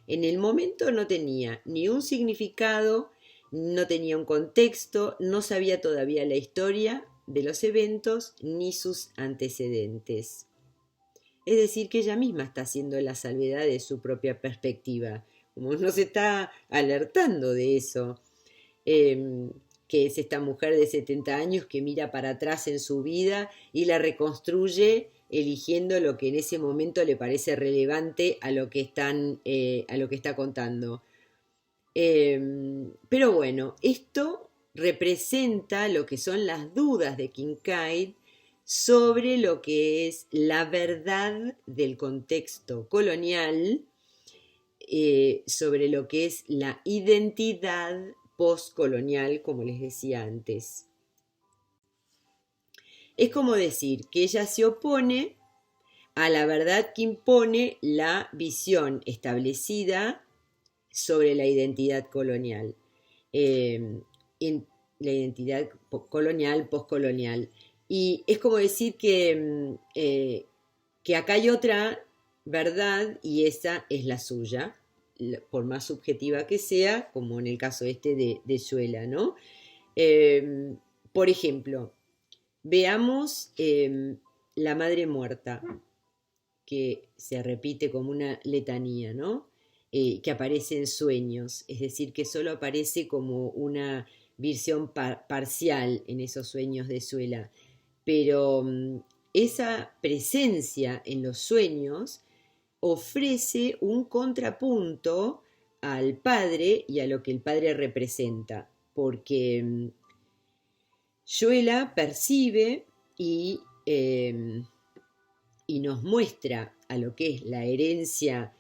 En el momento no tenía ni un significado, no tenía un contexto, no sabía todavía la historia de los eventos ni sus antecedentes. Es decir, que ella misma está haciendo la salvedad de su propia perspectiva, como nos está alertando de eso, que es esta mujer de 70 años que mira para atrás en su vida y la reconstruye eligiendo lo que en ese momento le parece relevante a lo que está contando. Pero bueno, esto representa lo que son las dudas de Kincaid sobre lo que es la verdad del contexto colonial, sobre lo que es la identidad postcolonial, como les decía antes. Es como decir que ella se opone a la verdad que impone la visión establecida sobre la identidad colonial, en la identidad colonial, postcolonial. Y es como decir que acá hay otra verdad y esa es la suya, por más subjetiva que sea, como en el caso de Suela, ¿no? Por ejemplo, veamos la madre muerta, que se repite como una letanía, ¿no? que aparece en sueños, es decir, que solo aparece como una visión parcial en esos sueños de Suela. Pero esa presencia en los sueños ofrece un contrapunto al padre y a lo que el padre representa, porque Yuela percibe y nos muestra a lo que es la herencia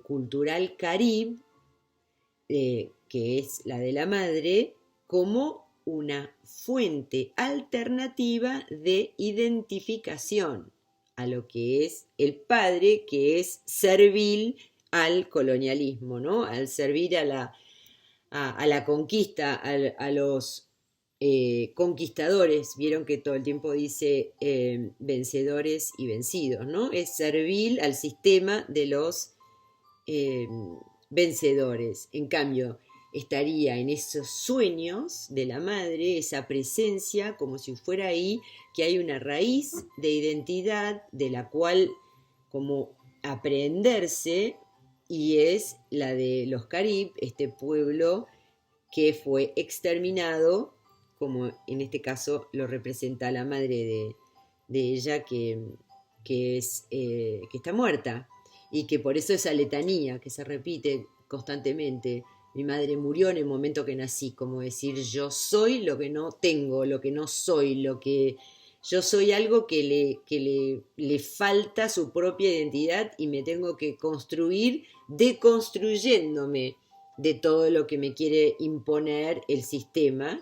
cultural carib, que es la de la madre, como una fuente alternativa de identificación a lo que es el padre, que es servil al colonialismo, ¿no? Al servir a la conquista, a los conquistadores. Vieron que todo el tiempo dice vencedores y vencidos, ¿no? Es servil al sistema de los vencedores. En cambio, estaría en esos sueños de la madre, esa presencia, como si fuera ahí, que hay una raíz de identidad de la cual como aprenderse, y es la de los Carib, este pueblo que fue exterminado, como en este caso lo representa la madre de ella, que está muerta, y que por eso esa letanía que se repite constantemente: mi madre murió en el momento que nací, como decir, yo soy lo que no tengo, lo que no soy, lo que yo soy, algo que le falta su propia identidad, y me tengo que construir deconstruyéndome de todo lo que me quiere imponer el sistema,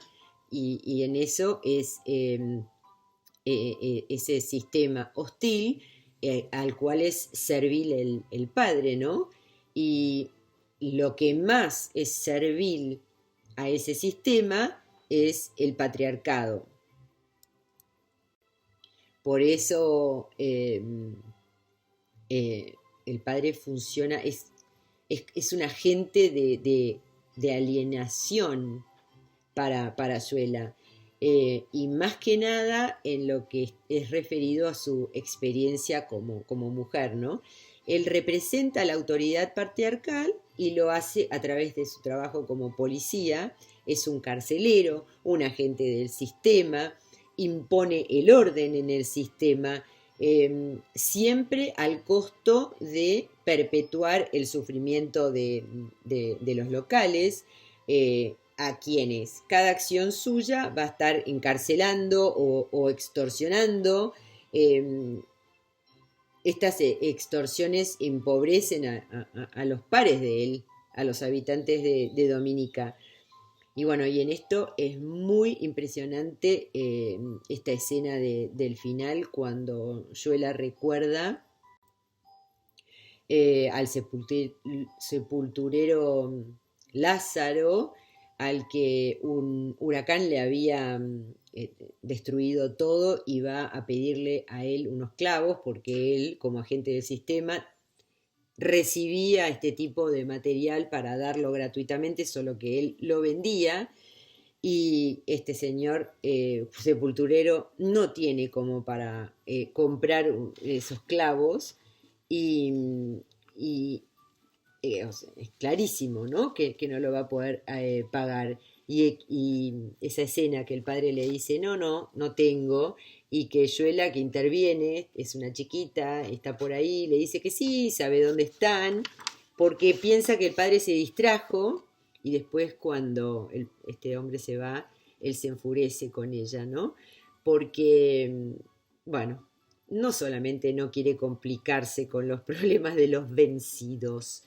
y en eso es ese sistema hostil al cual es servil el padre, ¿no? Y lo que más es servil a ese sistema es el patriarcado. Por eso el padre funciona, es un agente de alienación para Suela, y más que nada en lo que es referido a su experiencia como mujer, ¿no? Él representa la autoridad patriarcal y lo hace a través de su trabajo como policía. Es un carcelero, un agente del sistema, impone el orden en el sistema, siempre al costo de perpetuar el sufrimiento de los locales, a quienes cada acción suya va a estar encarcelando o extorsionando. Estas extorsiones empobrecen a los pares de él, a los habitantes de Dominica. Y bueno, y en esto es muy impresionante esta escena del final, cuando Yuela recuerda al sepulturero Lázaro, al que un huracán le había destruido todo, y va a pedirle a él unos clavos, porque él, como agente del sistema, recibía este tipo de material para darlo gratuitamente, solo que él lo vendía, y este señor sepulturero no tiene como para comprar esos clavos, y, y o sea, es clarísimo, ¿no? Que no lo va a poder pagar. Y esa escena que el padre le dice, no tengo, y que Yuela, que interviene, es una chiquita, está por ahí, le dice que sí, sabe dónde están, porque piensa que el padre se distrajo, y después cuando este hombre se va, él se enfurece con ella, ¿no? Porque, bueno, no solamente no quiere complicarse con los problemas de los vencidos,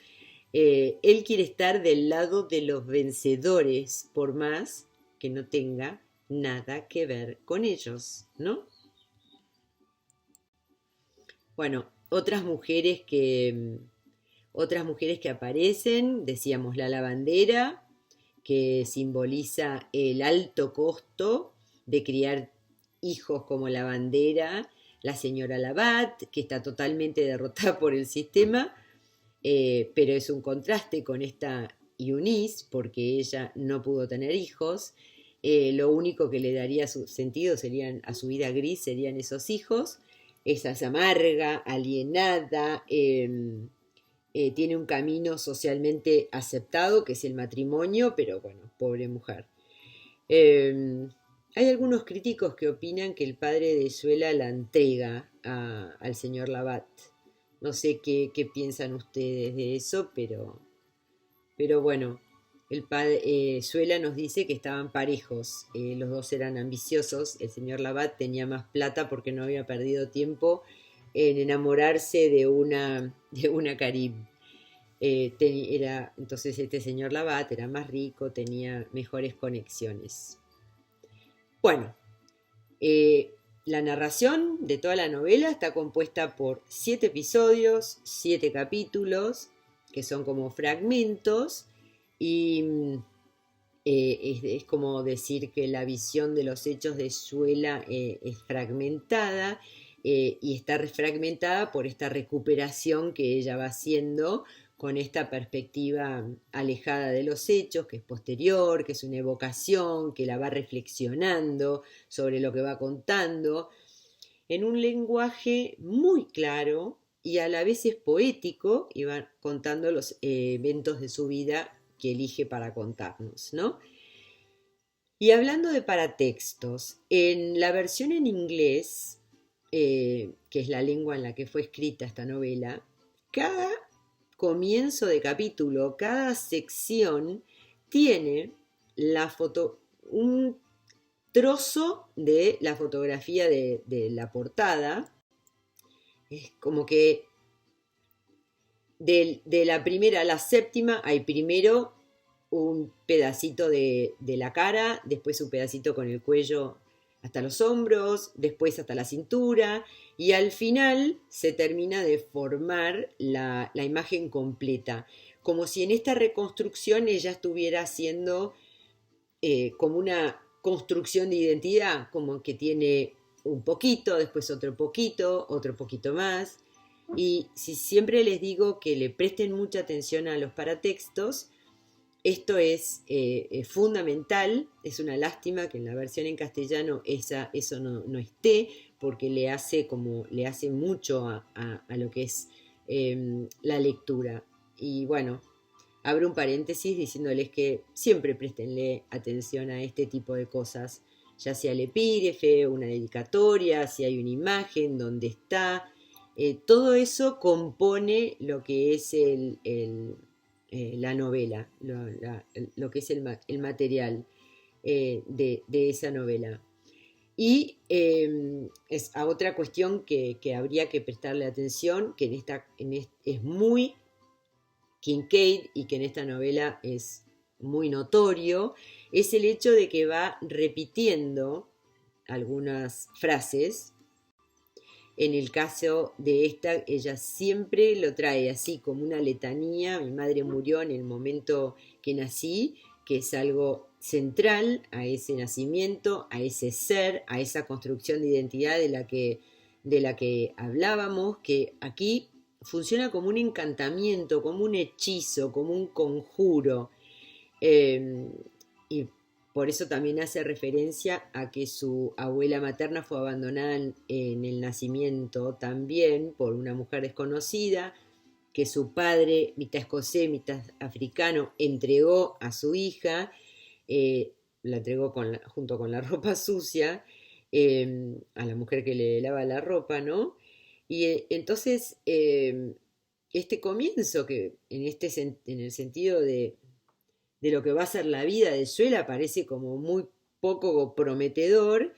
él quiere estar del lado de los vencedores, por más que no tenga nada que ver con ellos, ¿no? Bueno, otras mujeres que aparecen, decíamos la lavandera, que simboliza el alto costo de criar hijos como lavandera, la señora Labat, que está totalmente derrotada por el sistema, pero es un contraste con esta Eunice, porque ella no pudo tener hijos. Lo único que le daría su sentido a su vida gris serían esos hijos. Esa es amarga, alienada, tiene un camino socialmente aceptado, que es el matrimonio, pero bueno, pobre mujer. Eh, Hay algunos críticos que opinan que el padre de Suela la entrega al señor Labat. No sé qué piensan ustedes de eso, pero bueno, el padre, Suela nos dice que estaban parejos, los dos eran ambiciosos, el señor Labat tenía más plata porque no había perdido tiempo en enamorarse de una Carib. Entonces este señor Labat era más rico, tenía mejores conexiones. Bueno, la narración de toda la novela está compuesta por 7 episodios, 7 capítulos, que son como fragmentos, y es como decir que la visión de los hechos de Suela es fragmentada, y está fragmentada por esta recuperación que ella va haciendo con esta perspectiva alejada de los hechos, que es posterior, que es una evocación, que la va reflexionando sobre lo que va contando, en un lenguaje muy claro y a la vez es poético, y va contando los eventos de su vida que elige para contarnos, ¿no? Y hablando de paratextos, en la versión en inglés, que es la lengua en la que fue escrita esta novela, cada comienzo de capítulo, cada sección tiene un trozo de la fotografía de la portada. Es como que de la primera a la séptima hay primero un pedacito de la cara, después un pedacito con el cuello hasta los hombros, después hasta la cintura, y al final se termina de formar la imagen completa, como si en esta reconstrucción ella estuviera haciendo como una construcción de identidad, como que tiene un poquito, después otro poquito más. Y si siempre les digo que le presten mucha atención a los paratextos, esto es fundamental. Es una lástima que en la versión en castellano eso no esté, porque le hace mucho a lo que es la lectura. Y bueno, abro un paréntesis diciéndoles que siempre préstenle atención a este tipo de cosas, ya sea el epígrafe, una dedicatoria, si hay una imagen, dónde está. Todo eso compone lo que es la novela, lo que es el material de esa novela. Y es a otra cuestión que habría que prestarle atención, que es muy Kincaid y que en esta novela es muy notorio, es el hecho de que va repitiendo algunas frases. En el caso de esta, ella siempre lo trae así como una letanía: mi madre murió en el momento que nací, que es algo central a ese nacimiento, a ese ser, a esa construcción de identidad de la que hablábamos, que aquí funciona como un encantamiento, como un hechizo, como un conjuro. Y por eso también hace referencia a que su abuela materna fue abandonada en el nacimiento también por una mujer desconocida, que su padre, mitad escocés, mitad africano, entregó a su hija, la entregó junto con la ropa sucia, a la mujer que le lava la ropa, ¿no? Y entonces, este comienzo, que en el sentido de lo que va a ser la vida de Suela parece como muy poco prometedor,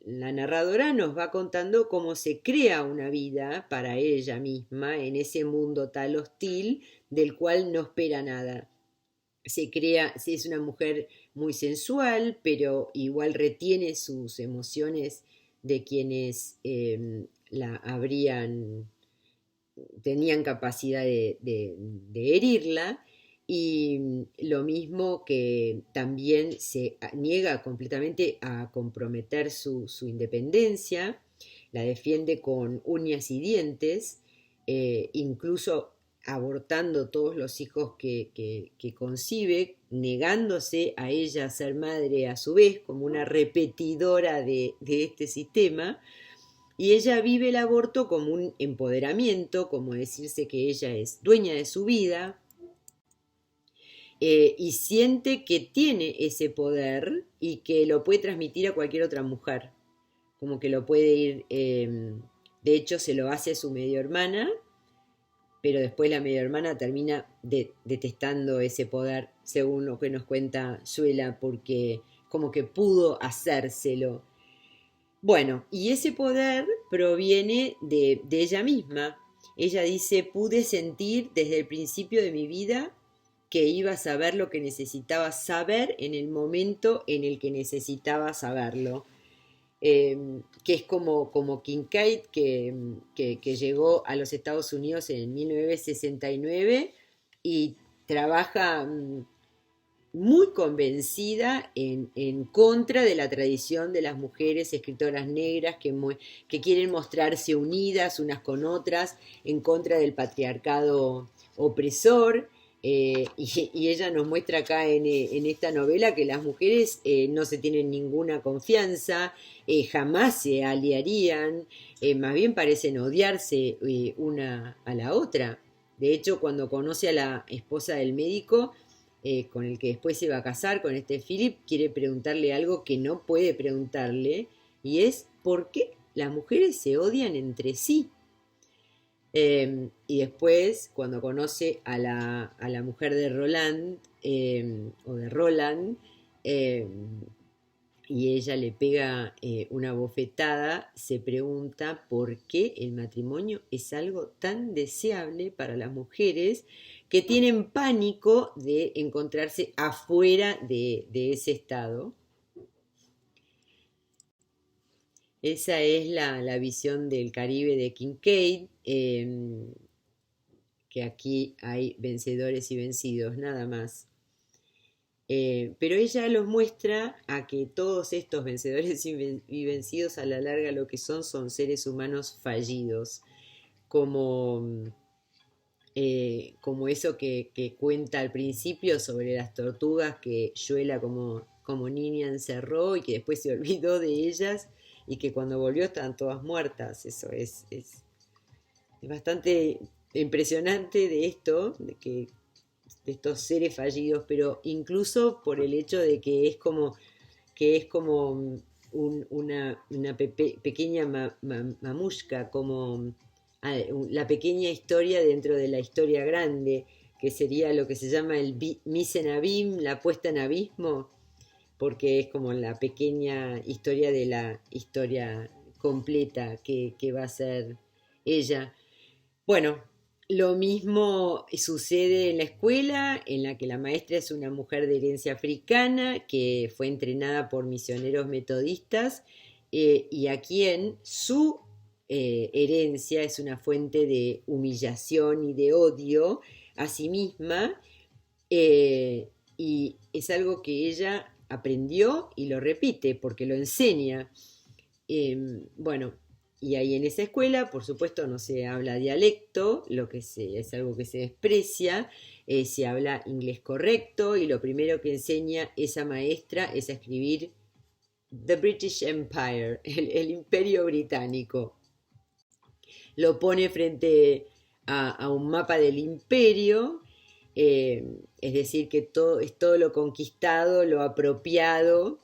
la narradora nos va contando cómo se crea una vida para ella misma en ese mundo tal hostil del cual no espera nada. Es una mujer muy sensual, pero igual retiene sus emociones de quienes tenían capacidad de herirla, y lo mismo que también se niega completamente a comprometer su independencia, la defiende con uñas y dientes, incluso abortando todos los hijos que concibe, negándose a ella a ser madre a su vez, como una repetidora de este sistema. y ella vive el aborto como un empoderamiento, como decirse que ella es dueña de su vida, y siente que tiene ese poder y que lo puede transmitir a cualquier otra mujer, como que lo puede ir, de hecho se lo hace a su medio hermana, pero después la medio hermana termina detestando ese poder, según lo que nos cuenta Suela, porque como que pudo hacérselo. Bueno, y ese poder proviene de ella misma. Ella dice, pude sentir desde el principio de mi vida que iba a saber lo que necesitaba saber en el momento en el que necesitaba saberlo. Que es como Kincaid, que llegó a los Estados Unidos en 1969 y trabaja muy convencida en contra de la tradición de las mujeres escritoras negras que quieren mostrarse unidas unas con otras, en contra del patriarcado opresor. Y ella nos muestra acá en esta novela que las mujeres no se tienen ninguna confianza, jamás se aliarían, más bien parecen odiarse una a la otra. De hecho, cuando conoce a la esposa del médico, con el que después se va a casar, con este Philip, quiere preguntarle algo que no puede preguntarle, y es ¿por qué las mujeres se odian entre sí? Y después, cuando conoce a la mujer de Roland, o de Roland, eh, y ella le pega una bofetada, se pregunta por qué el matrimonio es algo tan deseable para las mujeres que tienen pánico de encontrarse afuera de ese estado. Esa es la visión del Caribe de Kincaid, que aquí hay vencedores y vencidos, nada más. Pero ella los muestra a que todos estos vencedores y vencidos a la larga lo que son seres humanos fallidos, como, como eso que cuenta al principio sobre las tortugas que Yuela como niña encerró y que después se olvidó de ellas y que cuando volvió estaban todas muertas. Eso es bastante impresionante de esto, de estos seres fallidos, pero incluso por el hecho de que es como una pequeña mamushka, como la pequeña historia dentro de la historia grande, que sería lo que se llama el mise en abim, la puesta en abismo, porque es como la pequeña historia de la historia completa que va a ser ella. Bueno, lo mismo sucede en la escuela, en la que la maestra es una mujer de herencia africana que fue entrenada por misioneros metodistas, y a quien su herencia es una fuente de humillación y de odio a sí misma, y es algo que ella aprendió y lo repite porque lo enseña. Bueno, y ahí en esa escuela, por supuesto, no se habla dialecto, es algo que se desprecia, se habla inglés correcto, y lo primero que enseña esa maestra es a escribir The British Empire, el imperio británico. Lo pone frente a un mapa del imperio, es decir, que todo, es todo lo conquistado, lo apropiado.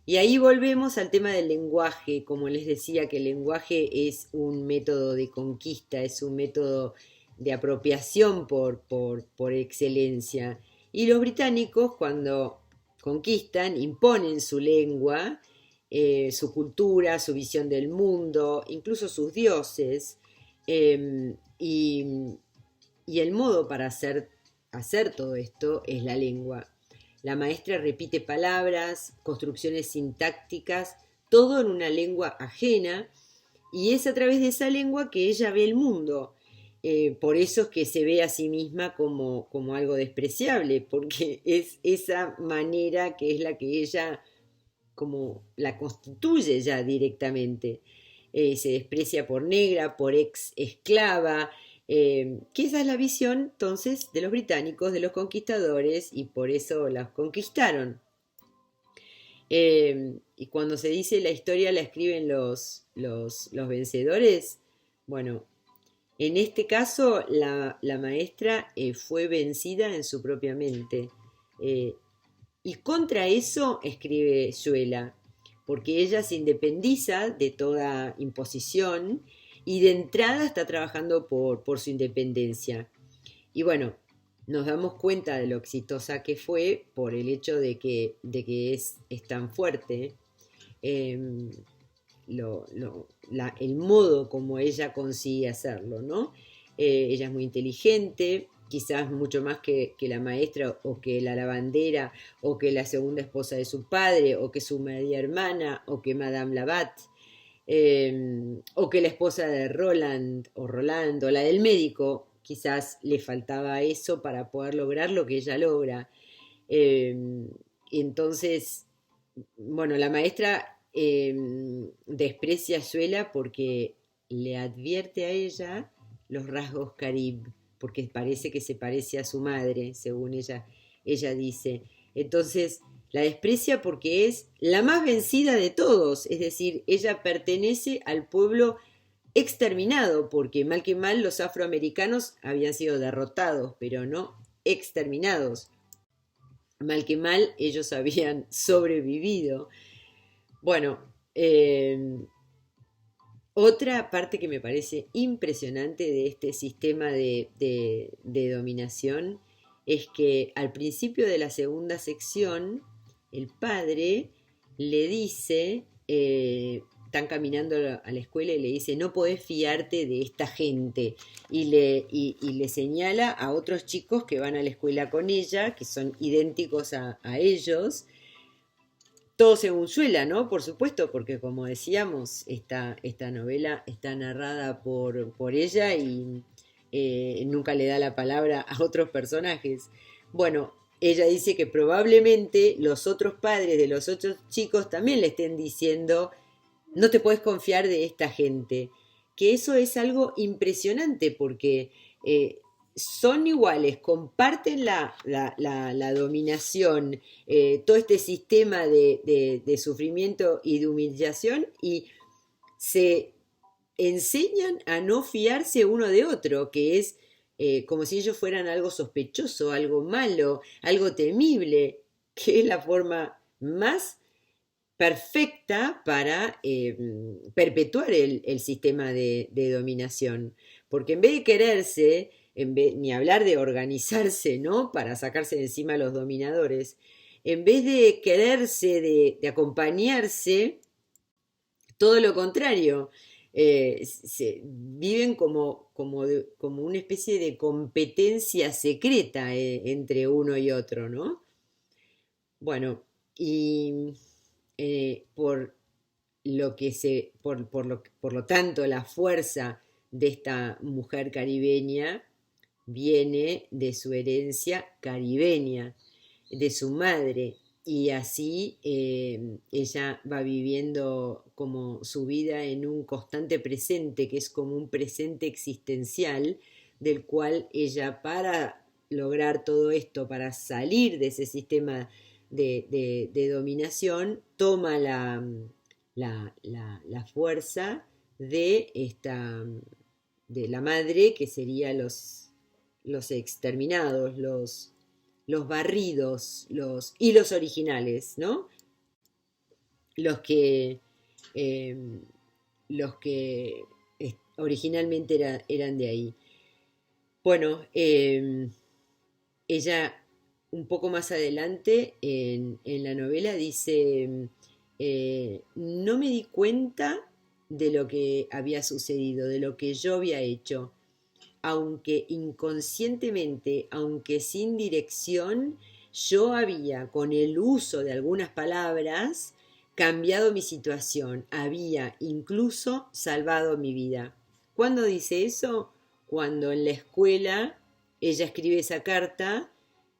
Y ahí volvemos al tema del lenguaje, como les decía, que el lenguaje es un método de conquista, es un método de apropiación por excelencia. Y los británicos, cuando conquistan, imponen su lengua, su cultura, su visión del mundo, incluso sus dioses, eh, y, y el modo para hacer todo esto es la lengua. La maestra repite palabras, construcciones sintácticas, todo en una lengua ajena, y es a través de esa lengua que ella ve el mundo. Por eso es que se ve a sí misma como algo despreciable, porque es esa manera que es la que ella como la constituye ya directamente. Se desprecia por negra, por ex esclava, que esa es la visión entonces de los británicos, de los conquistadores, y por eso las conquistaron. Y cuando se dice la historia la escriben los vencedores, bueno, en este caso la maestra fue vencida en su propia mente. Eh, y contra eso escribe Suela, porque ella se independiza de toda imposición y de entrada está trabajando por su independencia. Y bueno, nos damos cuenta de lo exitosa que fue por el hecho de que es tan fuerte. eh, el modo como ella consigue hacerlo, ¿no? Ella es muy inteligente, quizás mucho más que la maestra o que la lavandera o que la segunda esposa de su padre o que su media hermana o que Madame Labat, o que la esposa de Roland o la del médico, quizás le faltaba eso para poder lograr lo que ella logra. Eh, entonces, bueno, la maestra desprecia a Suela porque le advierte a ella los rasgos carib, porque parece que se parece a su madre, según ella dice. Entonces, la desprecia porque es la más vencida de todos, es decir, ella pertenece al pueblo exterminado, porque mal que mal los afroamericanos habían sido derrotados, pero no exterminados. Mal que mal ellos habían sobrevivido. Bueno, otra parte que me parece impresionante de este sistema de dominación es que al principio de la segunda sección, el padre le dice, están caminando a la escuela y le dice, no podés fiarte de esta gente. Y le señala a otros chicos que van a la escuela con ella, que son idénticos a ellos, todo según Suela, ¿no? Por supuesto, porque como decíamos, esta novela está narrada por ella y nunca le da la palabra a otros personajes. Bueno, ella dice que probablemente los otros padres de los otros chicos también le estén diciendo, no te puedes confiar de esta gente. Que eso es algo impresionante porque son iguales, comparten la dominación, todo este sistema de sufrimiento y de humillación y se enseñan a no fiarse uno de otro, que es como si ellos fueran algo sospechoso, algo malo, algo temible, que es la forma más perfecta para perpetuar el sistema de dominación. Porque en vez de quererse, ni hablar de organizarse, ¿no? Para sacarse de encima a los dominadores, en vez de quererse, de acompañarse, todo lo contrario. Viven como una especie de competencia secreta entre uno y otro, ¿no? Bueno, y por por lo tanto, la fuerza de esta mujer caribeña viene de su herencia caribeña, de su madre, y así ella va viviendo como su vida en un constante presente, que es como un presente existencial, del cual ella, para lograr todo esto, para salir de ese sistema de dominación, toma la fuerza de la madre, que serían los exterminados, los barridos, y los originales, ¿no? Los que, eh, los que originalmente eran de ahí. Bueno, ella un poco más adelante en la novela dice, no me di cuenta de lo que había sucedido, de lo que yo había hecho, aunque inconscientemente, aunque sin dirección, yo había, con el uso de algunas palabras, cambiado mi situación, había incluso salvado mi vida. ¿Cuándo dice eso? Cuando en la escuela ella escribe esa carta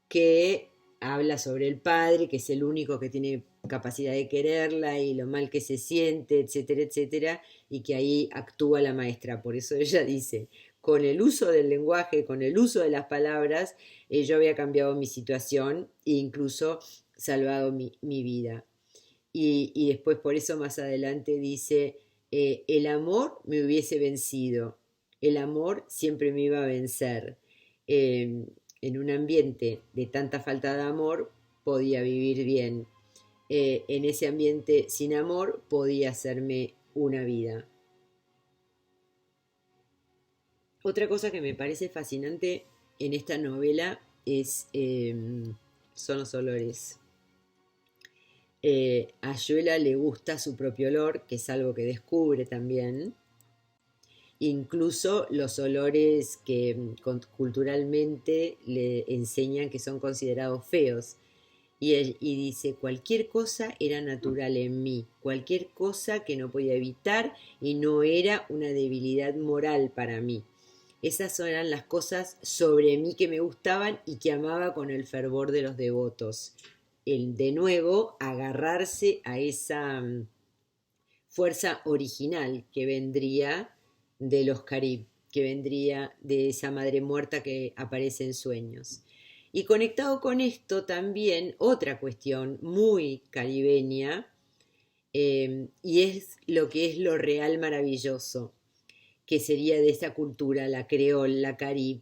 que habla sobre el padre, que es el único que tiene capacidad de quererla y lo mal que se siente, etcétera, etcétera, y que ahí actúa la maestra. Por eso ella dice, con el uso del lenguaje, con el uso de las palabras, yo había cambiado mi situación e incluso salvado mi vida. y después por eso más adelante dice, el amor me hubiese vencido, el amor siempre me iba a vencer. Eh, en un ambiente de tanta falta de amor podía vivir bien. En ese ambiente sin amor podía hacerme una vida. Otra cosa que me parece fascinante en esta novela son los olores. A Yuela le gusta su propio olor, que es algo que descubre también. Incluso los olores que culturalmente le enseñan que son considerados feos. Y dice, cualquier cosa era natural en mí, cualquier cosa que no podía evitar y no era una debilidad moral para mí. Esas eran las cosas sobre mí que me gustaban y que amaba con el fervor de los devotos. El, de nuevo, agarrarse a esa fuerza original que vendría de los Carib, que vendría de esa madre muerta que aparece en sueños. Y conectado con esto también otra cuestión muy caribeña, y es lo que es lo real maravilloso, que sería de esa cultura, la creol, la carib,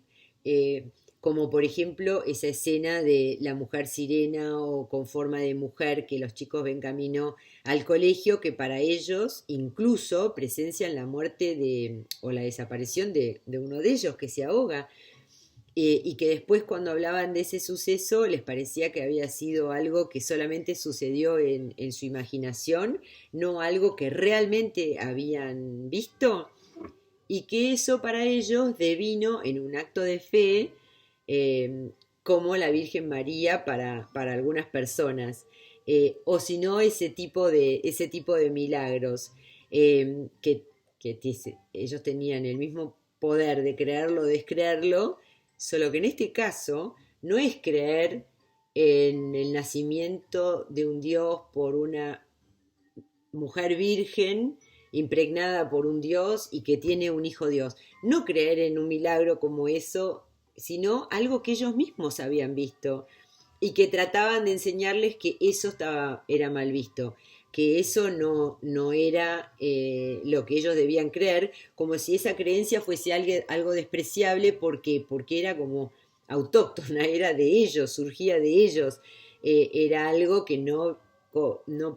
como por ejemplo esa escena de la mujer sirena o con forma de mujer que los chicos ven camino al colegio, que para ellos incluso presencian la muerte o la desaparición de uno de ellos que se ahoga. Y que después cuando hablaban de ese suceso les parecía que había sido algo que solamente sucedió en su imaginación, no algo que realmente habían visto, y que eso para ellos devino en un acto de fe, como la Virgen María para algunas personas, o si no ese tipo de milagros, que ellos tenían el mismo poder de creerlo o descreerlo, solo que en este caso no es creer en el nacimiento de un Dios por una mujer virgen impregnada por un Dios y que tiene un hijo Dios. No creer en un milagro como eso, sino algo que ellos mismos habían visto y que trataban de enseñarles que eso era mal visto, que eso no era lo que ellos debían creer, como si esa creencia fuese algo despreciable porque era como autóctona, era de ellos, surgía de ellos, era algo que no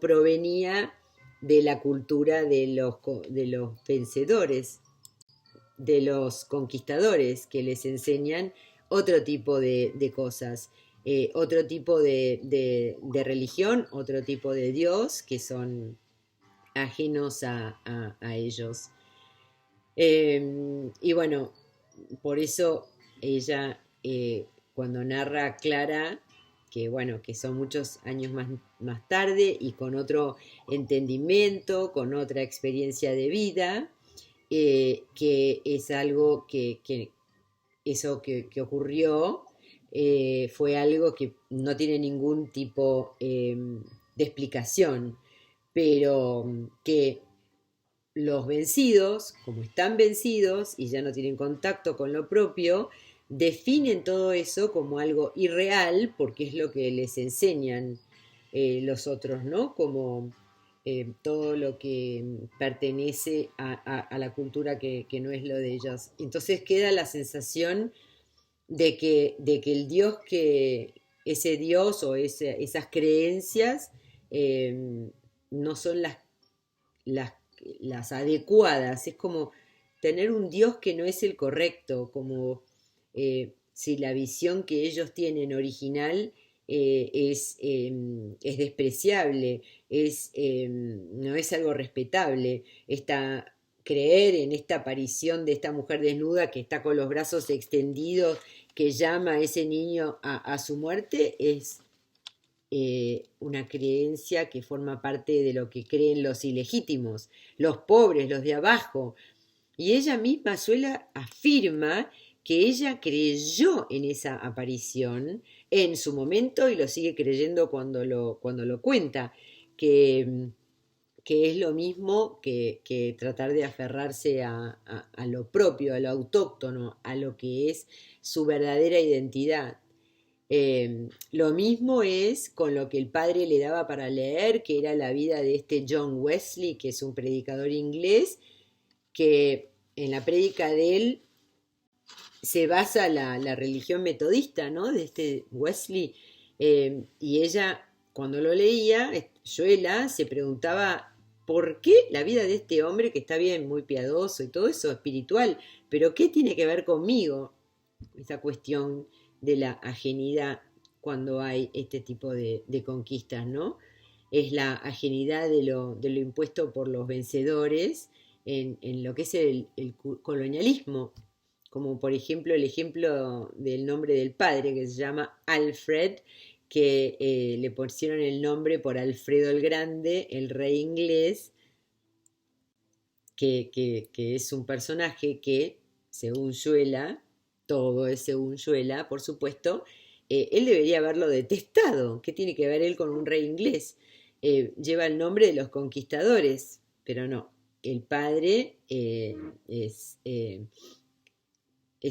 provenía de la cultura de los vencedores, de los conquistadores, que les enseñan otro tipo de cosas, otro tipo de religión, otro tipo de Dios, que son ajenos a ellos. Y bueno, por eso ella, cuando narra Clara, que bueno, que son muchos años más tarde y con otro entendimiento, con otra experiencia de vida, que es algo eso que ocurrió, fue algo que no tiene ningún tipo de explicación, pero que los vencidos, como están vencidos y ya no tienen contacto con lo propio, definen todo eso como algo irreal porque es lo que les enseñan los otros, ¿no? Como todo lo que pertenece a la cultura que no es lo de ellos. Entonces queda la sensación de que el Dios ese Dios o esas creencias no son las, las adecuadas. Es como tener un Dios que no es el correcto, como si la visión que ellos tienen original es despreciable, no es algo respetable. Creer en esta aparición de esta mujer desnuda que está con los brazos extendidos, que llama a ese niño a su muerte, es una creencia que forma parte de lo que creen los ilegítimos, los pobres, los de abajo. Y ella misma afirma que ella creyó en esa aparición en su momento y lo sigue creyendo cuando lo cuenta, que es lo mismo que tratar de aferrarse a lo propio, a lo autóctono, a lo que es su verdadera identidad. Lo mismo es con lo que el padre le daba para leer, que era la vida de este John Wesley, que es un predicador inglés, que en la prédica de él se basa la religión metodista, ¿no? De este Wesley. Y ella, cuando lo leía, Joela se preguntaba por qué la vida de este hombre, que está bien, muy piadoso y todo eso, espiritual, pero ¿qué tiene que ver conmigo? Esa cuestión de la ajenidad cuando hay este tipo de conquistas, ¿no? Es la ajenidad de lo impuesto por los vencedores en lo que es el colonialismo, como por ejemplo el ejemplo del nombre del padre, que se llama Alfred, que le pusieron el nombre por Alfredo el Grande, el rey inglés, que es un personaje que, según Yuela, todo es según Yuela, por supuesto, él debería haberlo detestado. ¿Qué tiene que ver él con un rey inglés? Lleva el nombre de los conquistadores, pero no. El padre es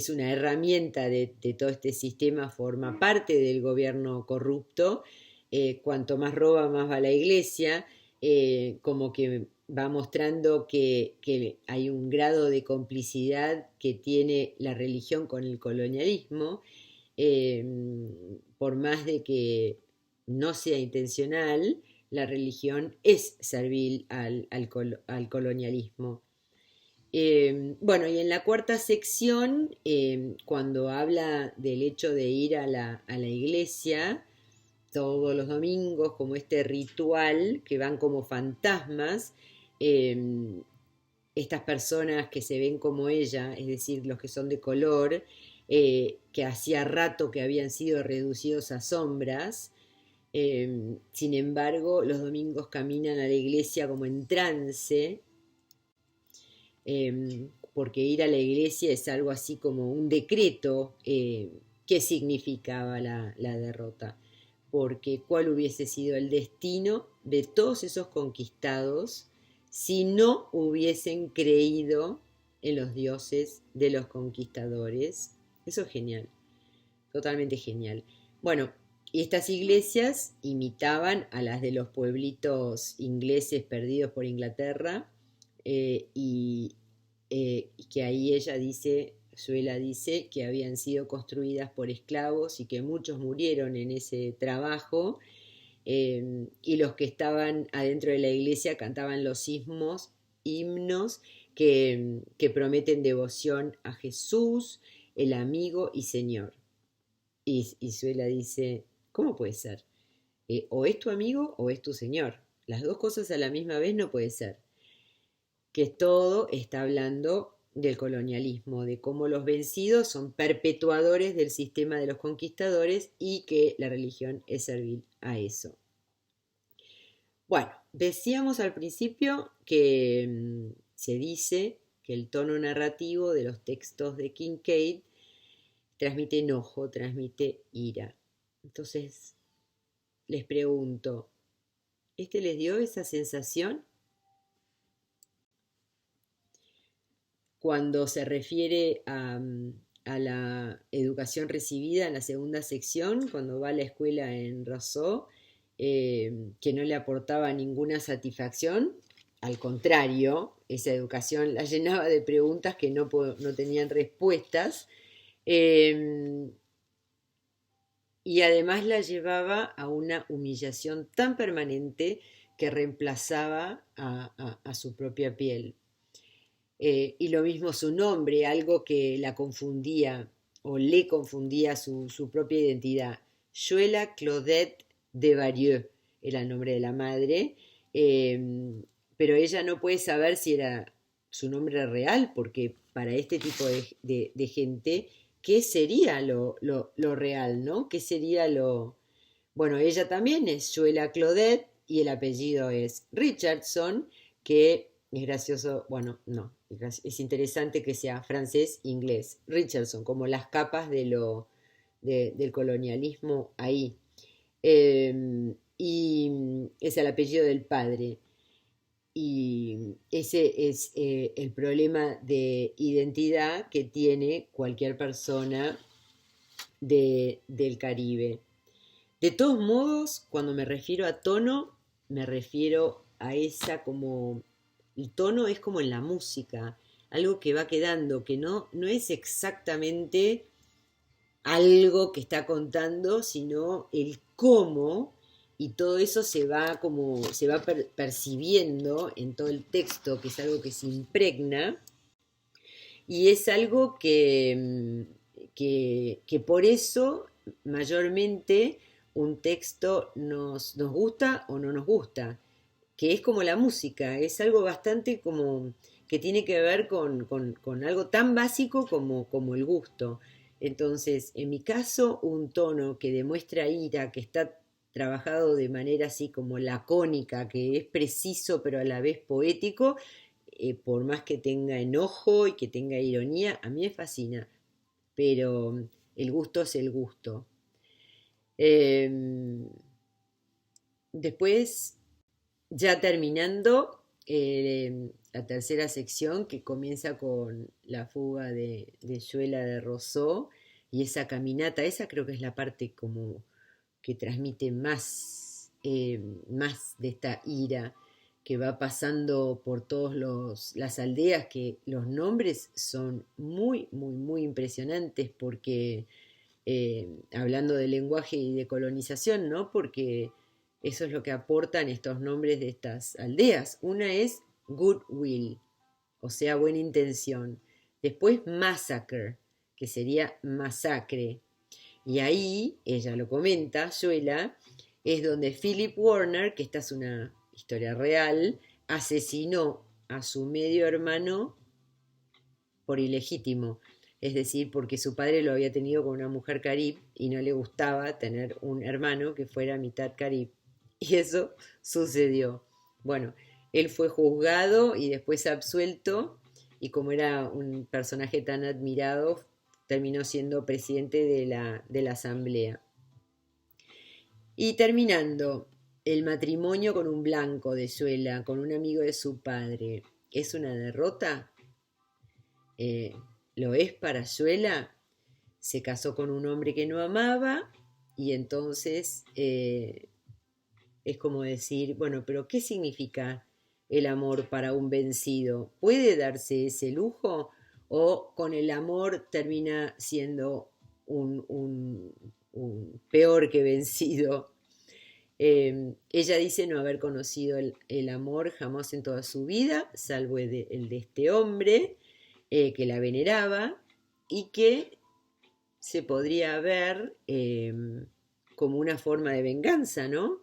una herramienta de todo este sistema, forma parte del gobierno corrupto. Cuanto más roba, más va la iglesia. Como que va mostrando que hay un grado de complicidad que tiene la religión con el colonialismo, eh, por más de que no sea intencional, la religión es servil al colonialismo. Bueno, y en la cuarta sección, cuando habla del hecho de ir a la iglesia todos los domingos, como este ritual, que van como fantasmas, eh, estas personas que se ven como ella, es decir, los que son de color, que hacía rato que habían sido reducidos a sombras, sin embargo, los domingos caminan a la iglesia como en trance, porque ir a la iglesia es algo así como un decreto. ¿Qué significaba la derrota? Porque cuál hubiese sido el destino de todos esos conquistados si no hubiesen creído en los dioses de los conquistadores. Eso es genial, totalmente genial. Bueno, y estas iglesias imitaban a las de los pueblitos ingleses perdidos por Inglaterra, y que ahí ella dice, Suela dice, que habían sido construidas por esclavos y que muchos murieron en ese trabajo, y los que estaban adentro de la iglesia cantaban los himnos que prometen devoción a Jesús, el amigo y Señor. Y Suela dice, ¿cómo puede ser? O es tu amigo o es tu Señor. Las dos cosas a la misma vez no puede ser. Que todo está hablando del colonialismo, de cómo los vencidos son perpetuadores del sistema de los conquistadores y que la religión es servil a eso. Bueno, decíamos al principio que se dice que el tono narrativo de los textos de Kincaid transmite enojo, transmite ira. Entonces, les pregunto, ¿les dio esa sensación? Cuando se refiere a la educación recibida en la segunda sección, cuando va a la escuela en Rousseau, que no le aportaba ninguna satisfacción, al contrario, esa educación la llenaba de preguntas que no tenían respuestas, y además la llevaba a una humillación tan permanente que reemplazaba a su propia piel. Y lo mismo su nombre, algo que la confundía o le confundía su propia identidad. Joëlla Claudette de Varieux era el nombre de la madre, pero ella no puede saber si era su nombre real, porque para este tipo de gente, ¿qué sería lo real, no? ¿Qué sería lo...? Bueno, ella también es Joëlla Claudette y el apellido es Richardson, que es gracioso, bueno, no, es interesante que sea francés-inglés. Richardson, como las capas del colonialismo ahí. Y es el apellido del padre. Y ese es el problema de identidad que tiene cualquier persona del Caribe. De todos modos, cuando me refiero a tono, me refiero a esa como... El tono es como en la música, algo que va quedando, que no es exactamente algo que está contando, sino el cómo, y todo eso se va percibiendo en todo el texto, que es algo que se impregna, y es algo que por eso mayormente un texto nos gusta o no nos gusta, que es como la música, es algo bastante como que tiene que ver con algo tan básico como el gusto. Entonces, en mi caso, un tono que demuestra ira, que está trabajado de manera así como lacónica, que es preciso pero a la vez poético, por más que tenga enojo y que tenga ironía, a mí me fascina, pero el gusto es el gusto. Eh, Después, ya terminando, la tercera sección que comienza con la fuga de Yuela de Rousseau y esa caminata, esa creo que es la parte como que transmite más de esta ira que va pasando por todas las aldeas, que los nombres son muy, muy, muy impresionantes porque, hablando de lenguaje y de colonización, ¿no? Porque eso es lo que aportan estos nombres de estas aldeas. Una es goodwill, o sea, buena intención. Después massacre, que sería masacre. Y ahí, ella lo comenta, Yuela, es donde Philip Warner, que esta es una historia real, asesinó a su medio hermano por ilegítimo, es decir, porque su padre lo había tenido con una mujer carib y no le gustaba tener un hermano que fuera mitad carib. Y eso sucedió. Bueno, él fue juzgado y después absuelto, y como era un personaje tan admirado, terminó siendo presidente de la asamblea. Y terminando, el matrimonio con un blanco de Suela, con un amigo de su padre, ¿es una derrota? Eh, ¿Lo es para Suela? Se casó con un hombre que no amaba y entonces es como decir, bueno, pero ¿qué significa el amor para un vencido? ¿Puede darse ese lujo o con el amor termina siendo un peor que vencido? Ella dice no haber conocido el amor jamás en toda su vida, salvo el de este hombre que la veneraba y que se podría ver como una forma de venganza, ¿no?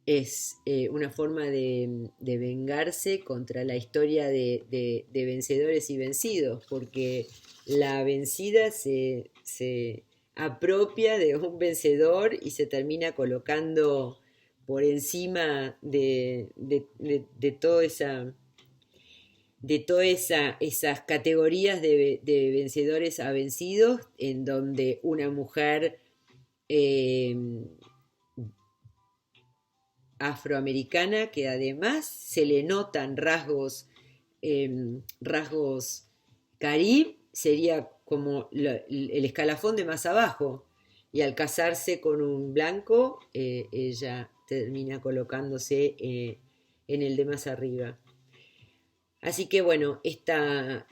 Es una forma de vengarse contra la historia de vencedores y vencidos, porque la vencida se apropia de un vencedor y se termina colocando por encima de toda esas categorías de vencedores a vencidos, en donde una mujer eh, afroamericana, que además se le notan rasgos carib, sería como el escalafón de más abajo, y al casarse con un blanco, ella termina colocándose en el de más arriba. Así que bueno, esta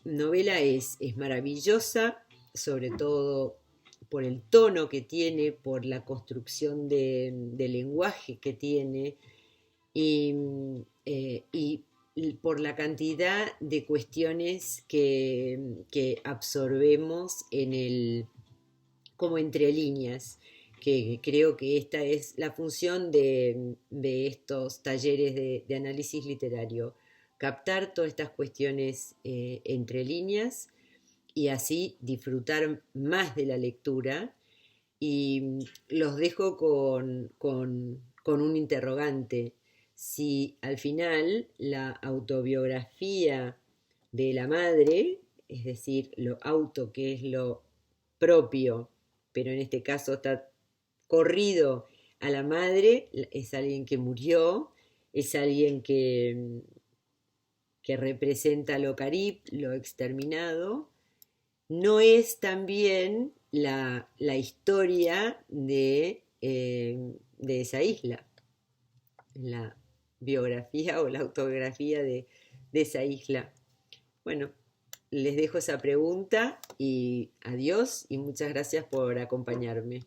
novela es maravillosa, sobre todo por el tono que tiene, por la construcción de lenguaje que tiene y, y por la cantidad de cuestiones que absorbemos como entre líneas, que creo que esta es la función de estos talleres de análisis literario, captar todas estas cuestiones entre líneas y así disfrutar más de la lectura. Y los dejo con un interrogante. Si al final la autobiografía de la madre, es decir, lo auto que es lo propio, pero en este caso está corrido a la madre, es alguien que murió, es alguien que representa lo carib, lo exterminado, no es también la historia de esa isla, la biografía o la autobiografía de esa isla. Bueno, les dejo esa pregunta y adiós y muchas gracias por acompañarme.